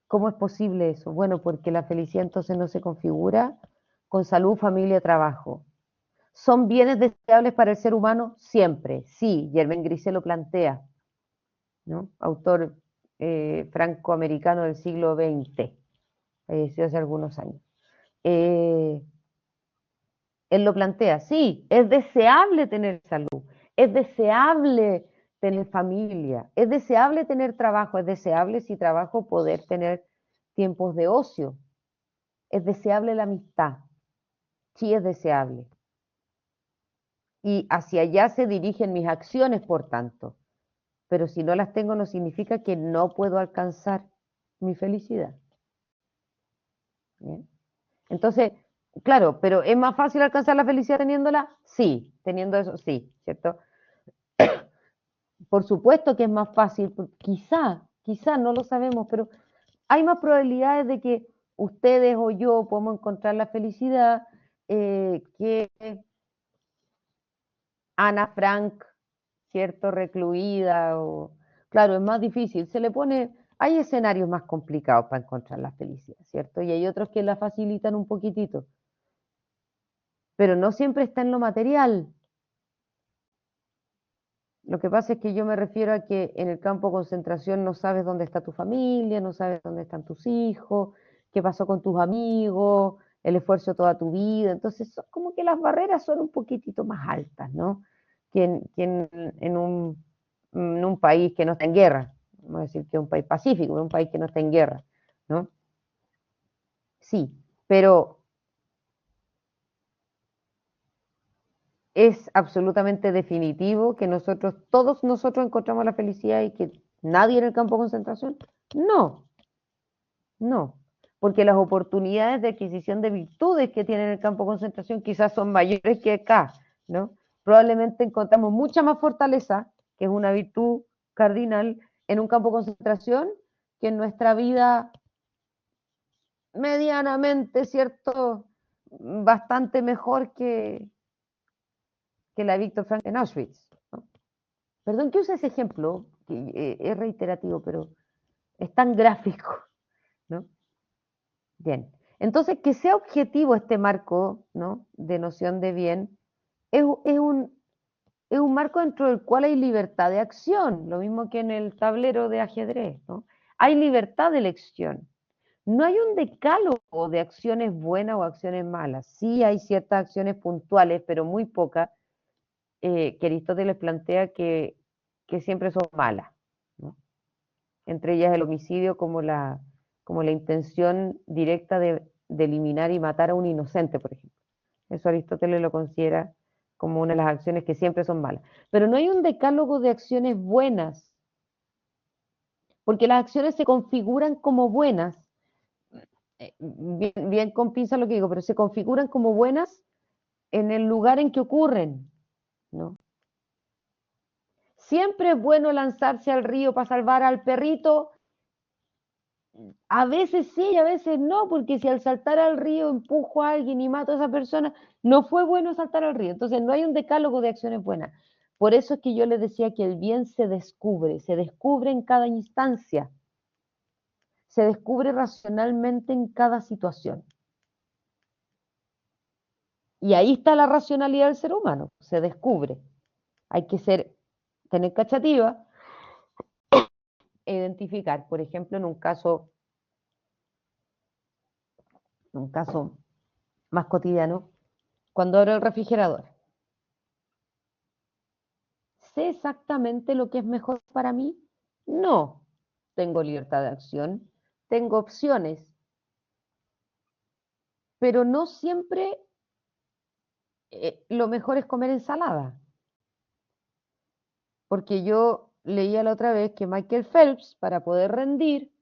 ¿Cómo es posible eso? Bueno, porque la felicidad entonces no se configura con salud, familia, trabajo. ¿Son bienes deseables para el ser humano? Siempre, sí, Germain Grisel lo plantea, ¿no? Autor francoamericano del siglo XX, falleció hace algunos años. Él lo plantea, sí, es deseable tener salud, es deseable tener familia, es deseable tener trabajo, es deseable si trabajo poder tener tiempos de ocio, es deseable la amistad, sí es deseable. Y hacia allá se dirigen mis acciones, por tanto. Pero si no las tengo no significa que no puedo alcanzar mi felicidad. ¿Bien? Entonces, claro, pero ¿es más fácil alcanzar la felicidad teniéndola? Sí, teniendo eso, sí, ¿cierto? Por supuesto que es más fácil, quizá, no lo sabemos, pero hay más probabilidades de que ustedes o yo podamos encontrar la felicidad que Ana Frank, ¿cierto? Recluida, o claro, es más difícil. Hay escenarios más complicados para encontrar la felicidad, ¿cierto? Y hay otros que la facilitan un poquitito. Pero no siempre está en lo material. Lo que pasa es que yo me refiero a que en el campo de concentración no sabes dónde está tu familia, no sabes dónde están tus hijos, qué pasó con tus amigos, el esfuerzo de toda tu vida. Entonces, como que las barreras son un poquitito más altas, ¿no? Que en un país que no está en guerra. Vamos a decir que es un país pacífico, un país que no está en guerra, ¿no? Sí, pero es absolutamente definitivo que todos nosotros encontramos la felicidad y que nadie en el campo de concentración. No, no, porque las oportunidades de adquisición de virtudes que tiene en el campo de concentración quizás son mayores que acá, ¿no? Probablemente encontramos mucha más fortaleza, que es una virtud cardinal, en un campo de concentración que en nuestra vida medianamente, ¿cierto? Bastante mejor que la Víctor Frank en Auschwitz, ¿no? Perdón que use ese ejemplo, que es reiterativo, pero es tan gráfico, ¿no? Bien. Entonces, que sea objetivo este marco, ¿no? De noción de bien, es un marco dentro del cual hay libertad de acción, lo mismo que en el tablero de ajedrez, ¿no? Hay libertad de elección. No hay un decálogo de acciones buenas o acciones malas. Sí hay ciertas acciones puntuales, pero muy pocas, que Aristóteles plantea que siempre son malas, ¿no? Entre ellas el homicidio como la intención directa de eliminar y matar a un inocente, por ejemplo. Eso Aristóteles lo considera como una de las acciones que siempre son malas. Pero no hay un decálogo de acciones buenas, porque las acciones se configuran como buenas, bien, bien con pinza lo que digo, pero se configuran como buenas en el lugar en que ocurren, ¿no? Siempre es bueno lanzarse al río para salvar al perrito. A veces sí y a veces no, porque si al saltar al río empujo a alguien y mato a esa persona, no fue bueno saltar al río. Entonces no hay un decálogo de acciones buenas. Por eso es que yo les decía que el bien se descubre en cada instancia, se descubre racionalmente en cada situación. Y ahí está la racionalidad del ser humano, se descubre. Hay que ser tener cachativa e identificar, por ejemplo, en un caso más cotidiano, cuando abro el refrigerador. ¿Sé exactamente lo que es mejor para mí? No. Tengo libertad de acción, tengo opciones, pero no siempre lo mejor es comer ensalada. Porque yo leía la otra vez que Michael Phelps, para poder rendir,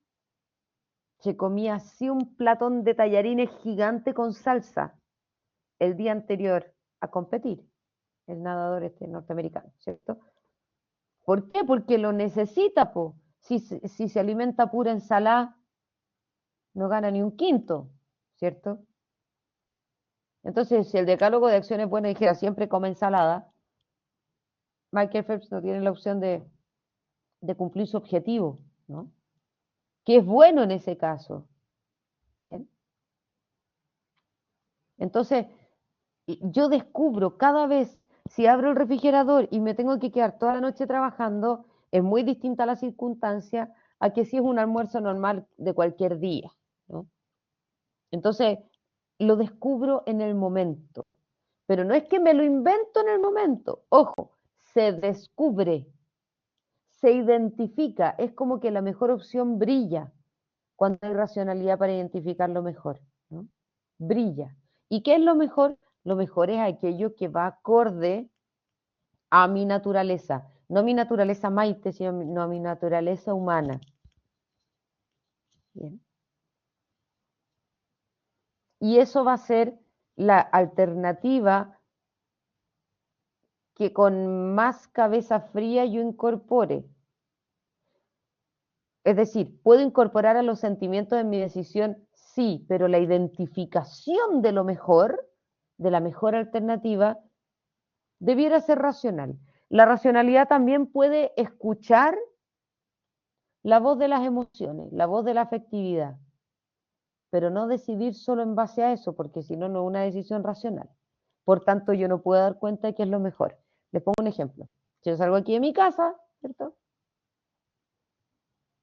se comía así un platón de tallarines gigante con salsa el día anterior a competir, el nadador este norteamericano, ¿cierto? ¿Por qué? Porque lo necesita, po. Si se alimenta pura ensalada, no gana ni un quinto, ¿cierto? Entonces, si el decálogo de acciones buenas dijera siempre come ensalada, Michael Phelps no tiene la opción de cumplir su objetivo, ¿no? Que es bueno en ese caso. ¿Bien? Entonces, yo descubro cada vez, si abro el refrigerador y me tengo que quedar toda la noche trabajando, es muy distinta la circunstancia a que si es un almuerzo normal de cualquier día, ¿no? Entonces, lo descubro en el momento. Pero no es que me lo invento en el momento. Ojo, se descubre, se identifica. Es como que la mejor opción brilla cuando hay racionalidad para identificar lo mejor, ¿no? Brilla. ¿Y qué es lo mejor? Lo mejor es aquello que va acorde a mi naturaleza. No mi naturaleza maite, sino a mi naturaleza humana. Bien. Y eso va a ser la alternativa que con más cabeza fría yo incorpore. Es decir, ¿puedo incorporar a los sentimientos en mi decisión? Sí, pero la identificación de lo mejor, de la mejor alternativa, debiera ser racional. La racionalidad también puede escuchar la voz de las emociones, la voz de la afectividad, pero no decidir solo en base a eso, porque si no, no es una decisión racional. Por tanto, yo no puedo dar cuenta de qué es lo mejor. Les pongo un ejemplo. Si yo salgo aquí de mi casa, ¿cierto?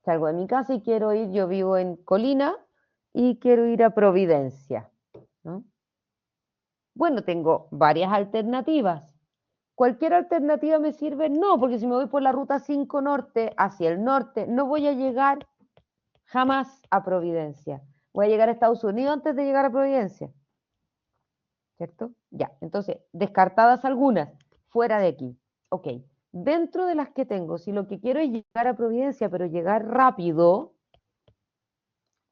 Salgo de mi casa y quiero ir, yo vivo en Colina y quiero ir a Providencia, ¿no? Bueno, tengo varias alternativas. ¿Cualquier alternativa me sirve? No, porque si me voy por la ruta 5 norte, hacia el norte, no voy a llegar jamás a Providencia. Voy a llegar a Estados Unidos antes de llegar a Providencia. ¿Cierto? Ya, entonces, descartadas algunas, fuera de aquí. Ok, dentro de las que tengo, si lo que quiero es llegar a Providencia, pero llegar rápido,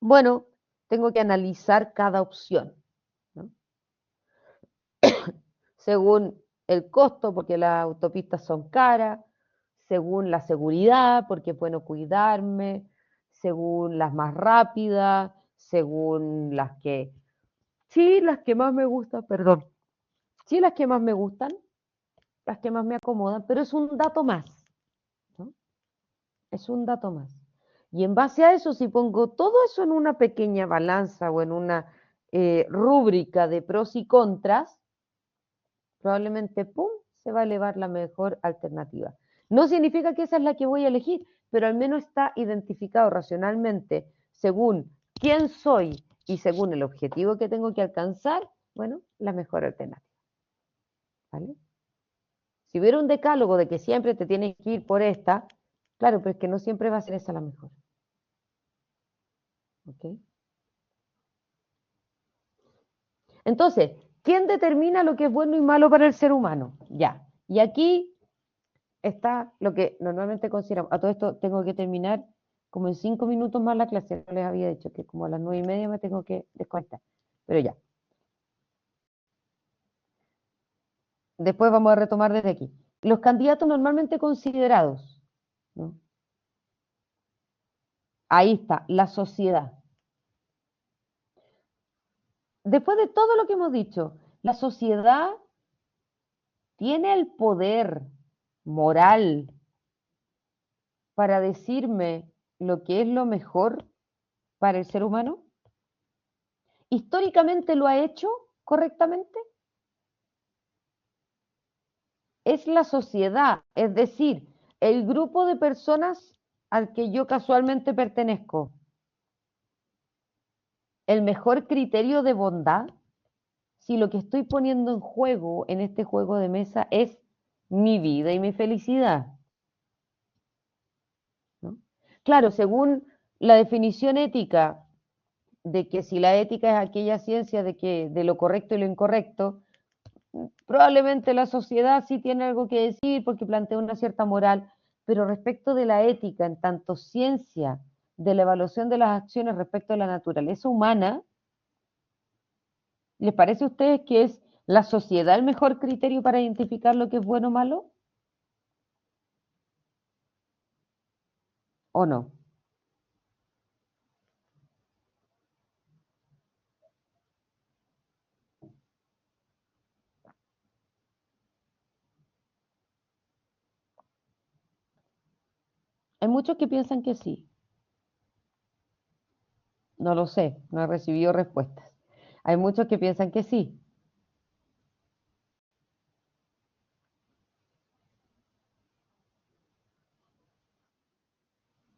bueno, tengo que analizar cada opción, ¿no? Según el costo, porque las autopistas son caras, según la seguridad, porque es bueno cuidarme, según las más rápidas, según las que, sí, las que más me gustan, perdón, sí, las que más me gustan, las que más me acomodan, pero es un dato más, ¿no? Es un dato más. Y en base a eso, si pongo todo eso en una pequeña balanza o en una rúbrica de pros y contras, probablemente, ¡pum!, se va a elevar la mejor alternativa. No significa que esa es la que voy a elegir, pero al menos está identificado racionalmente según quién soy y según el objetivo que tengo que alcanzar, bueno, la mejor alternativa. ¿Vale? Si hubiera un decálogo de que siempre te tienes que ir por esta, claro, pero es que no siempre va a ser esa la mejor. ¿Ok? Entonces, ¿quién determina lo que es bueno y malo para el ser humano? Ya. Y aquí está lo que normalmente consideramos. A todo esto tengo que terminar como en 5 minutos más la clase. No les había dicho que como a las 9:30 me tengo que desconectar. Pero ya. Después vamos a retomar desde aquí. Los candidatos normalmente considerados, ¿no? Ahí está, la sociedad. Después de todo lo que hemos dicho, la sociedad tiene el poder moral para decirme lo que es lo mejor para el ser humano. ¿Históricamente lo ha hecho correctamente? Es la sociedad, es decir, el grupo de personas al que yo casualmente pertenezco, el mejor criterio de bondad, si lo que estoy poniendo en juego en este juego de mesa es mi vida y mi felicidad, ¿no? Claro, según la definición ética, de que si la ética es aquella ciencia de lo correcto y lo incorrecto, probablemente la sociedad sí tiene algo que decir porque plantea una cierta moral, pero respecto de la ética, en tanto ciencia de la evaluación de las acciones respecto a la naturaleza humana, ¿les parece a ustedes que es la sociedad el mejor criterio para identificar lo que es bueno o malo? ¿O no? Hay muchos que piensan que sí. No lo sé, no he recibido respuestas. Hay muchos que piensan que sí.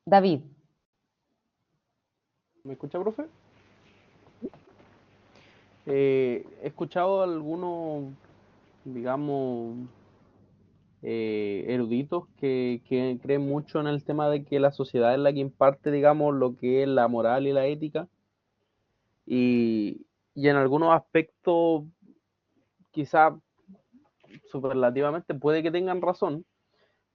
David, ¿Me escucha, profe? He escuchado algunos, digamos, eruditos que creen mucho en el tema de que la sociedad es la que imparte, digamos, lo que es la moral y la ética. Y en algunos aspectos, quizá superlativamente, puede que tengan razón,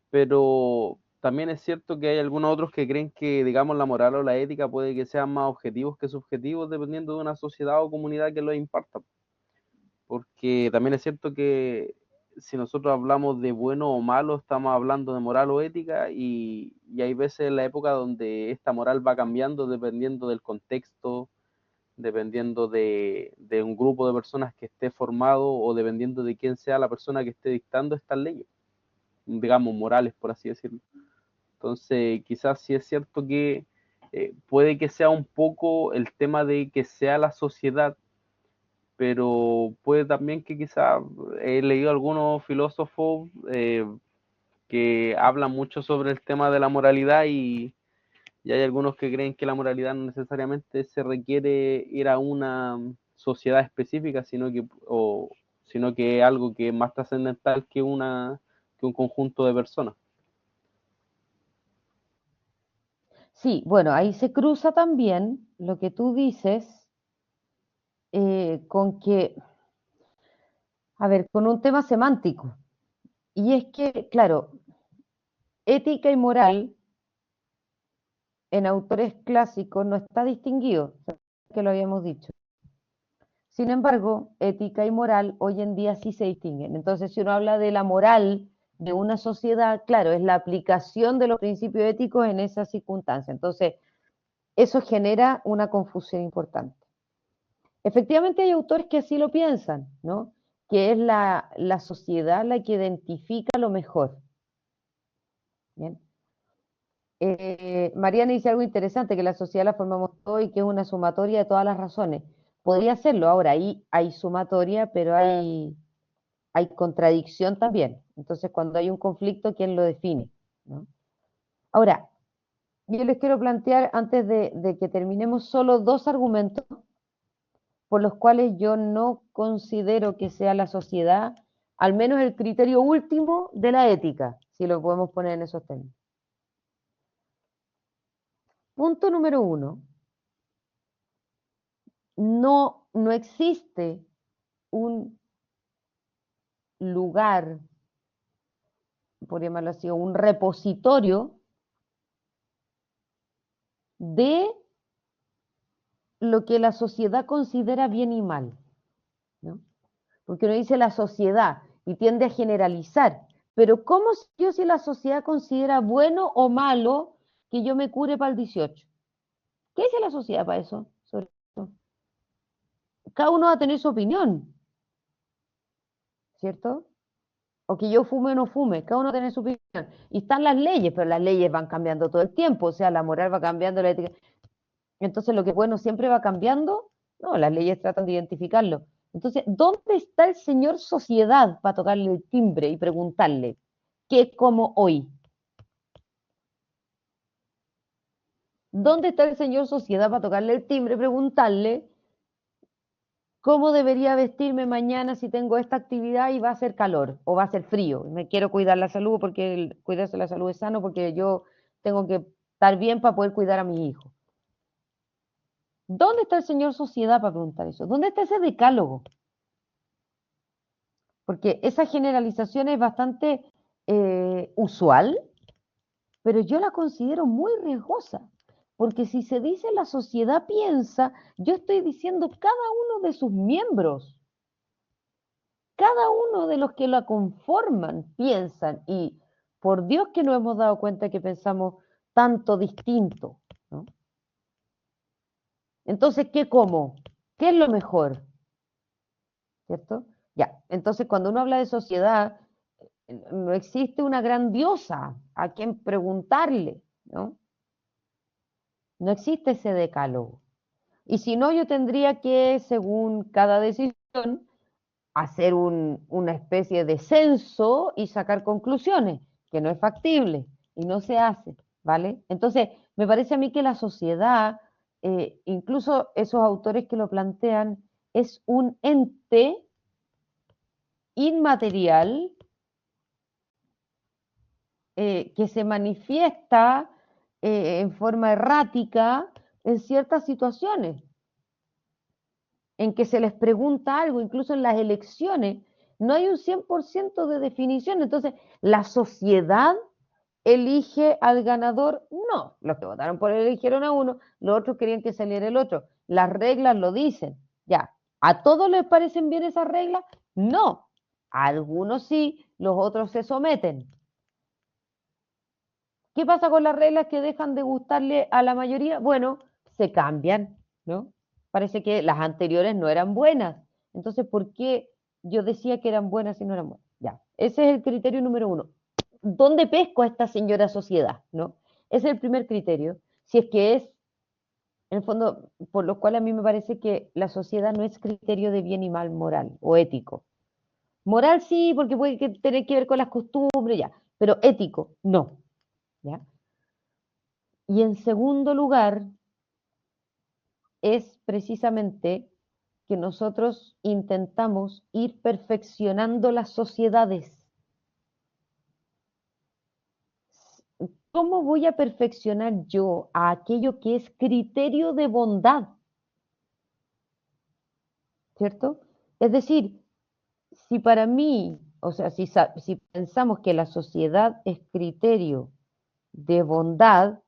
pero también es cierto que hay algunos otros que creen que, digamos, la moral o la ética puede que sean más objetivos que subjetivos dependiendo de una sociedad o comunidad que lo imparta. Porque también es cierto que si nosotros hablamos de bueno o malo, estamos hablando de moral o ética y hay veces en la época donde esta moral va cambiando dependiendo del contexto, dependiendo de un grupo de personas que esté formado o dependiendo de quién sea la persona que esté dictando estas leyes, digamos, morales, por así decirlo. Entonces, quizás sí es cierto que puede que sea un poco el tema de que sea la sociedad, pero puede también que quizá he leído algunos filósofos que hablan mucho sobre el tema de la moralidad y hay algunos que creen que la moralidad no necesariamente se requiere ir a una sociedad específica, sino que es algo que es más trascendental que un conjunto de personas. sí, bueno, ahí se cruza también lo que tú dices con que, a ver, con un tema semántico. Y es que, claro, ética y moral en autores clásicos no está distinguido, que lo habíamos dicho. Sin embargo, ética y moral hoy en día sí se distinguen. Entonces, si uno habla de la moral de una sociedad, claro, es la aplicación de los principios éticos en esa circunstancia. Entonces, eso genera una confusión importante. Efectivamente hay autores que así lo piensan, ¿no? Que es la sociedad la que identifica lo mejor. ¿Bien? Mariana dice algo interesante, que la sociedad la formamos todos y que es una sumatoria de todas las razones. Podría serlo, ahora ahí hay sumatoria, pero hay contradicción también. Entonces, cuando hay un conflicto, ¿quién lo define? ¿No? Ahora, yo les quiero plantear, antes de que terminemos, solo dos argumentos por los cuales yo no considero que sea la sociedad, al menos el criterio último de la ética, si lo podemos poner en esos términos. Punto número uno, no existe un lugar, por llamarlo así, un repositorio de lo que la sociedad considera bien y mal, ¿no? Porque uno dice la sociedad y tiende a generalizar, pero ¿cómo sé yo si la sociedad considera bueno o malo que yo me cure para el 18? ¿Qué dice la sociedad para eso? Sobre eso? Cada uno va a tener su opinión, ¿cierto? O que yo fume o no fume, cada uno tiene su opinión. Y están las leyes, pero las leyes van cambiando todo el tiempo, o sea, la moral va cambiando, la ética. Entonces, lo que es bueno siempre va cambiando. No, las leyes tratan de identificarlo. Entonces, ¿dónde está el señor sociedad para tocarle el timbre y preguntarle qué como hoy? ¿Dónde está el señor sociedad para tocarle el timbre, preguntarle cómo debería vestirme mañana si tengo esta actividad y va a ser calor o va a ser frío? Me quiero cuidar la salud porque cuidarse la salud es sano, porque yo tengo que estar bien para poder cuidar a mis hijos. ¿Dónde está el señor sociedad para preguntar eso? ¿Dónde está ese decálogo? Porque esa generalización es bastante usual, pero yo la considero muy riesgosa, porque si se dice la sociedad piensa, yo estoy diciendo cada uno de sus miembros, cada uno de los que la conforman piensan, y por Dios que nos hemos dado cuenta que pensamos tanto distinto, ¿no? Entonces, ¿qué como? ¿Qué es lo mejor? ¿Cierto? Ya, entonces cuando uno habla de sociedad, no existe una gran diosa a quien preguntarle, ¿no? No existe ese decálogo. Y si no, yo tendría que, según cada decisión, hacer una especie de censo y sacar conclusiones, que no es factible y no se hace, ¿vale? Entonces, me parece a mí que la sociedad, incluso esos autores que lo plantean, es un ente inmaterial que se manifiesta en forma errática en ciertas situaciones, en que se les pregunta algo, incluso en las elecciones, no hay un 100% de definición. Entonces, ¿la sociedad elige al ganador? No, los que votaron por él eligieron a uno, los otros querían que saliera el otro. Las reglas lo dicen, ya. ¿A todos les parecen bien esas reglas? No. A algunos sí, los otros se someten. ¿Qué pasa con las reglas que dejan de gustarle a la mayoría? Bueno, se cambian, ¿no? Parece que las anteriores no eran buenas. Entonces, ¿por qué yo decía que eran buenas y no eran buenas? Ya, ese es el criterio número uno. ¿Dónde pesco a esta señora sociedad? ¿No? Ese es el primer criterio. Si es que es, en el fondo, por lo cual a mí me parece que la sociedad no es criterio de bien y mal moral o ético. Moral sí, porque puede tener que ver con las costumbres, ya, pero ético, no. ¿Ya? Y en segundo lugar, es precisamente que nosotros intentamos ir perfeccionando las sociedades. ¿Cómo voy a perfeccionar yo a aquello que es criterio de bondad? ¿Cierto? Es decir, si para mí, o sea, si pensamos que la sociedad es criterio de bondad,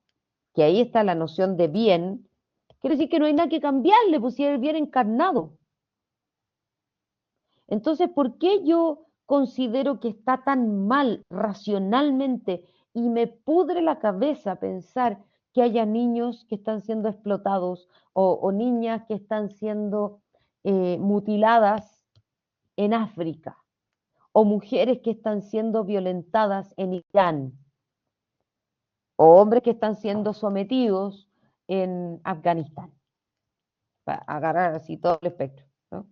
que ahí está la noción de bien, quiere decir que no hay nada que cambiarle, pues si es el bien encarnado. Entonces, ¿por qué yo considero que está tan mal racionalmente y me pudre la cabeza pensar que haya niños que están siendo explotados o niñas que están siendo mutiladas en África o mujeres que están siendo violentadas en Irán o hombres que están siendo sometidos en Afganistán? Para agarrar así todo el espectro, ¿no?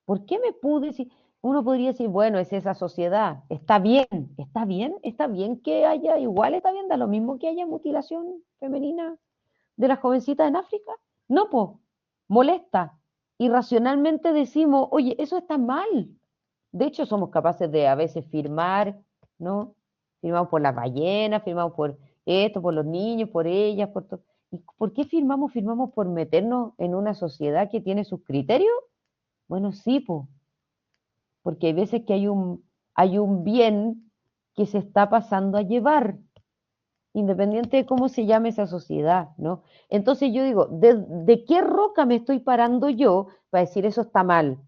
¿Por qué me pude decir? Uno podría decir, bueno, es esa sociedad, está bien, está bien, está bien que haya, igual está bien, da lo mismo que haya mutilación femenina de las jovencitas en África. No, pues, molesta. Y racionalmente decimos, oye, eso está mal. De hecho, somos capaces de a veces firmar, ¿no? Firmamos por las ballenas, firmamos por esto, por los niños, por ellas, por todo. ¿Y por qué firmamos? Firmamos por meternos en una sociedad que tiene sus criterios. Bueno, sí, pues, porque hay veces que hay un bien que se está pasando a llevar, independiente de cómo se llame esa sociedad, ¿no? Entonces yo digo, ¿de qué roca me estoy parando yo para decir eso está mal?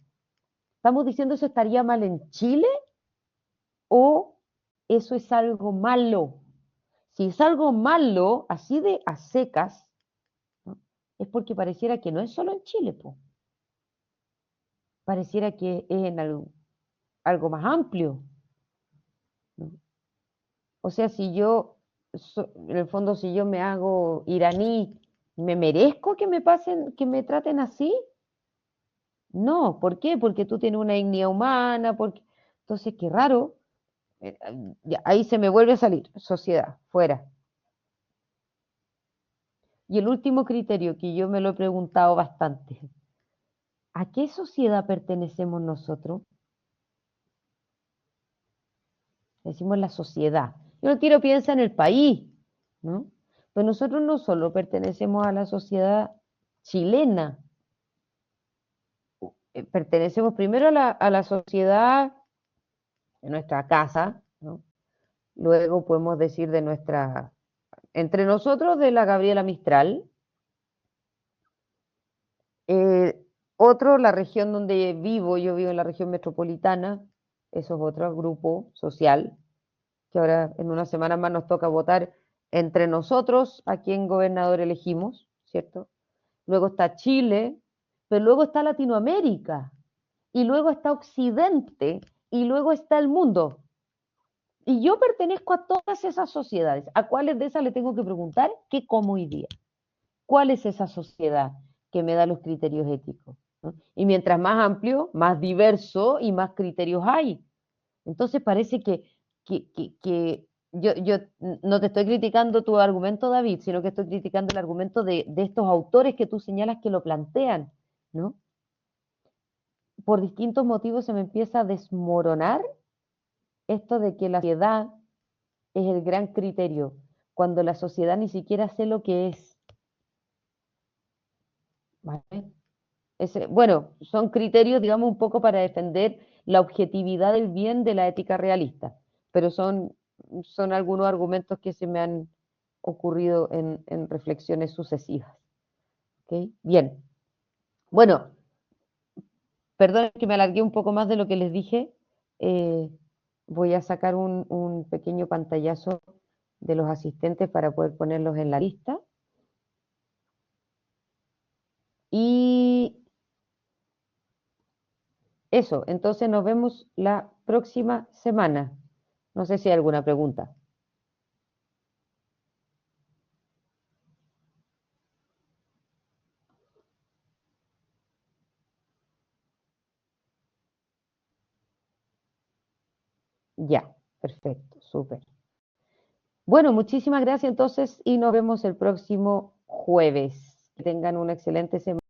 ¿Estamos diciendo eso estaría mal en Chile o eso es algo malo? Si es algo malo, así de a secas, ¿no? Es porque pareciera que no es solo en Chile, po. Pareciera que es en algo más amplio, ¿no? O sea, si yo, en el fondo, si yo me hago iraní, ¿me merezco que me pasen, que me traten así? No, ¿por qué? Porque tú tienes una dignidad humana, porque... Entonces, qué raro. Ya, ahí se me vuelve a salir, sociedad, fuera. Y el último criterio que yo me lo he preguntado bastante, ¿a qué sociedad pertenecemos nosotros? Decimos la sociedad. Yo no quiero piensa en el país, ¿no? Pues nosotros no solo pertenecemos a la sociedad chilena, pertenecemos primero a la sociedad de nuestra casa, ¿no? Luego podemos decir de nuestra, entre nosotros de la Gabriela Mistral, otro, la región donde vivo, yo vivo en la región metropolitana, eso es otro grupo social, que ahora en unas semanas más nos toca votar entre nosotros a quién gobernador elegimos, ¿cierto? Luego está Chile, pero luego está Latinoamérica, y luego está Occidente, y luego está el mundo. Y yo pertenezco a todas esas sociedades. ¿A cuáles de esas le tengo que preguntar qué como hoy día? ¿Cuál es esa sociedad que me da los criterios éticos? ¿No? Y mientras más amplio, más diverso y más criterios hay. Entonces parece que yo no te estoy criticando tu argumento, David, sino que estoy criticando el argumento de estos autores que tú señalas que lo plantean, ¿no? Por distintos motivos se me empieza a desmoronar esto de que la sociedad es el gran criterio, cuando la sociedad ni siquiera sé lo que es. ¿Vale? Bueno, son criterios, digamos, un poco para defender la objetividad del bien de la ética realista, pero son algunos argumentos que se me han ocurrido en reflexiones sucesivas. ¿Okay? Bien. Bueno, perdón que me alargué un poco más de lo que les dije. Voy a sacar un pequeño pantallazo de los asistentes para poder ponerlos en la lista. Y eso, entonces nos vemos la próxima semana. No sé si hay alguna pregunta. Ya, perfecto, súper. Bueno, muchísimas gracias entonces y nos vemos el próximo jueves. Que tengan una excelente semana.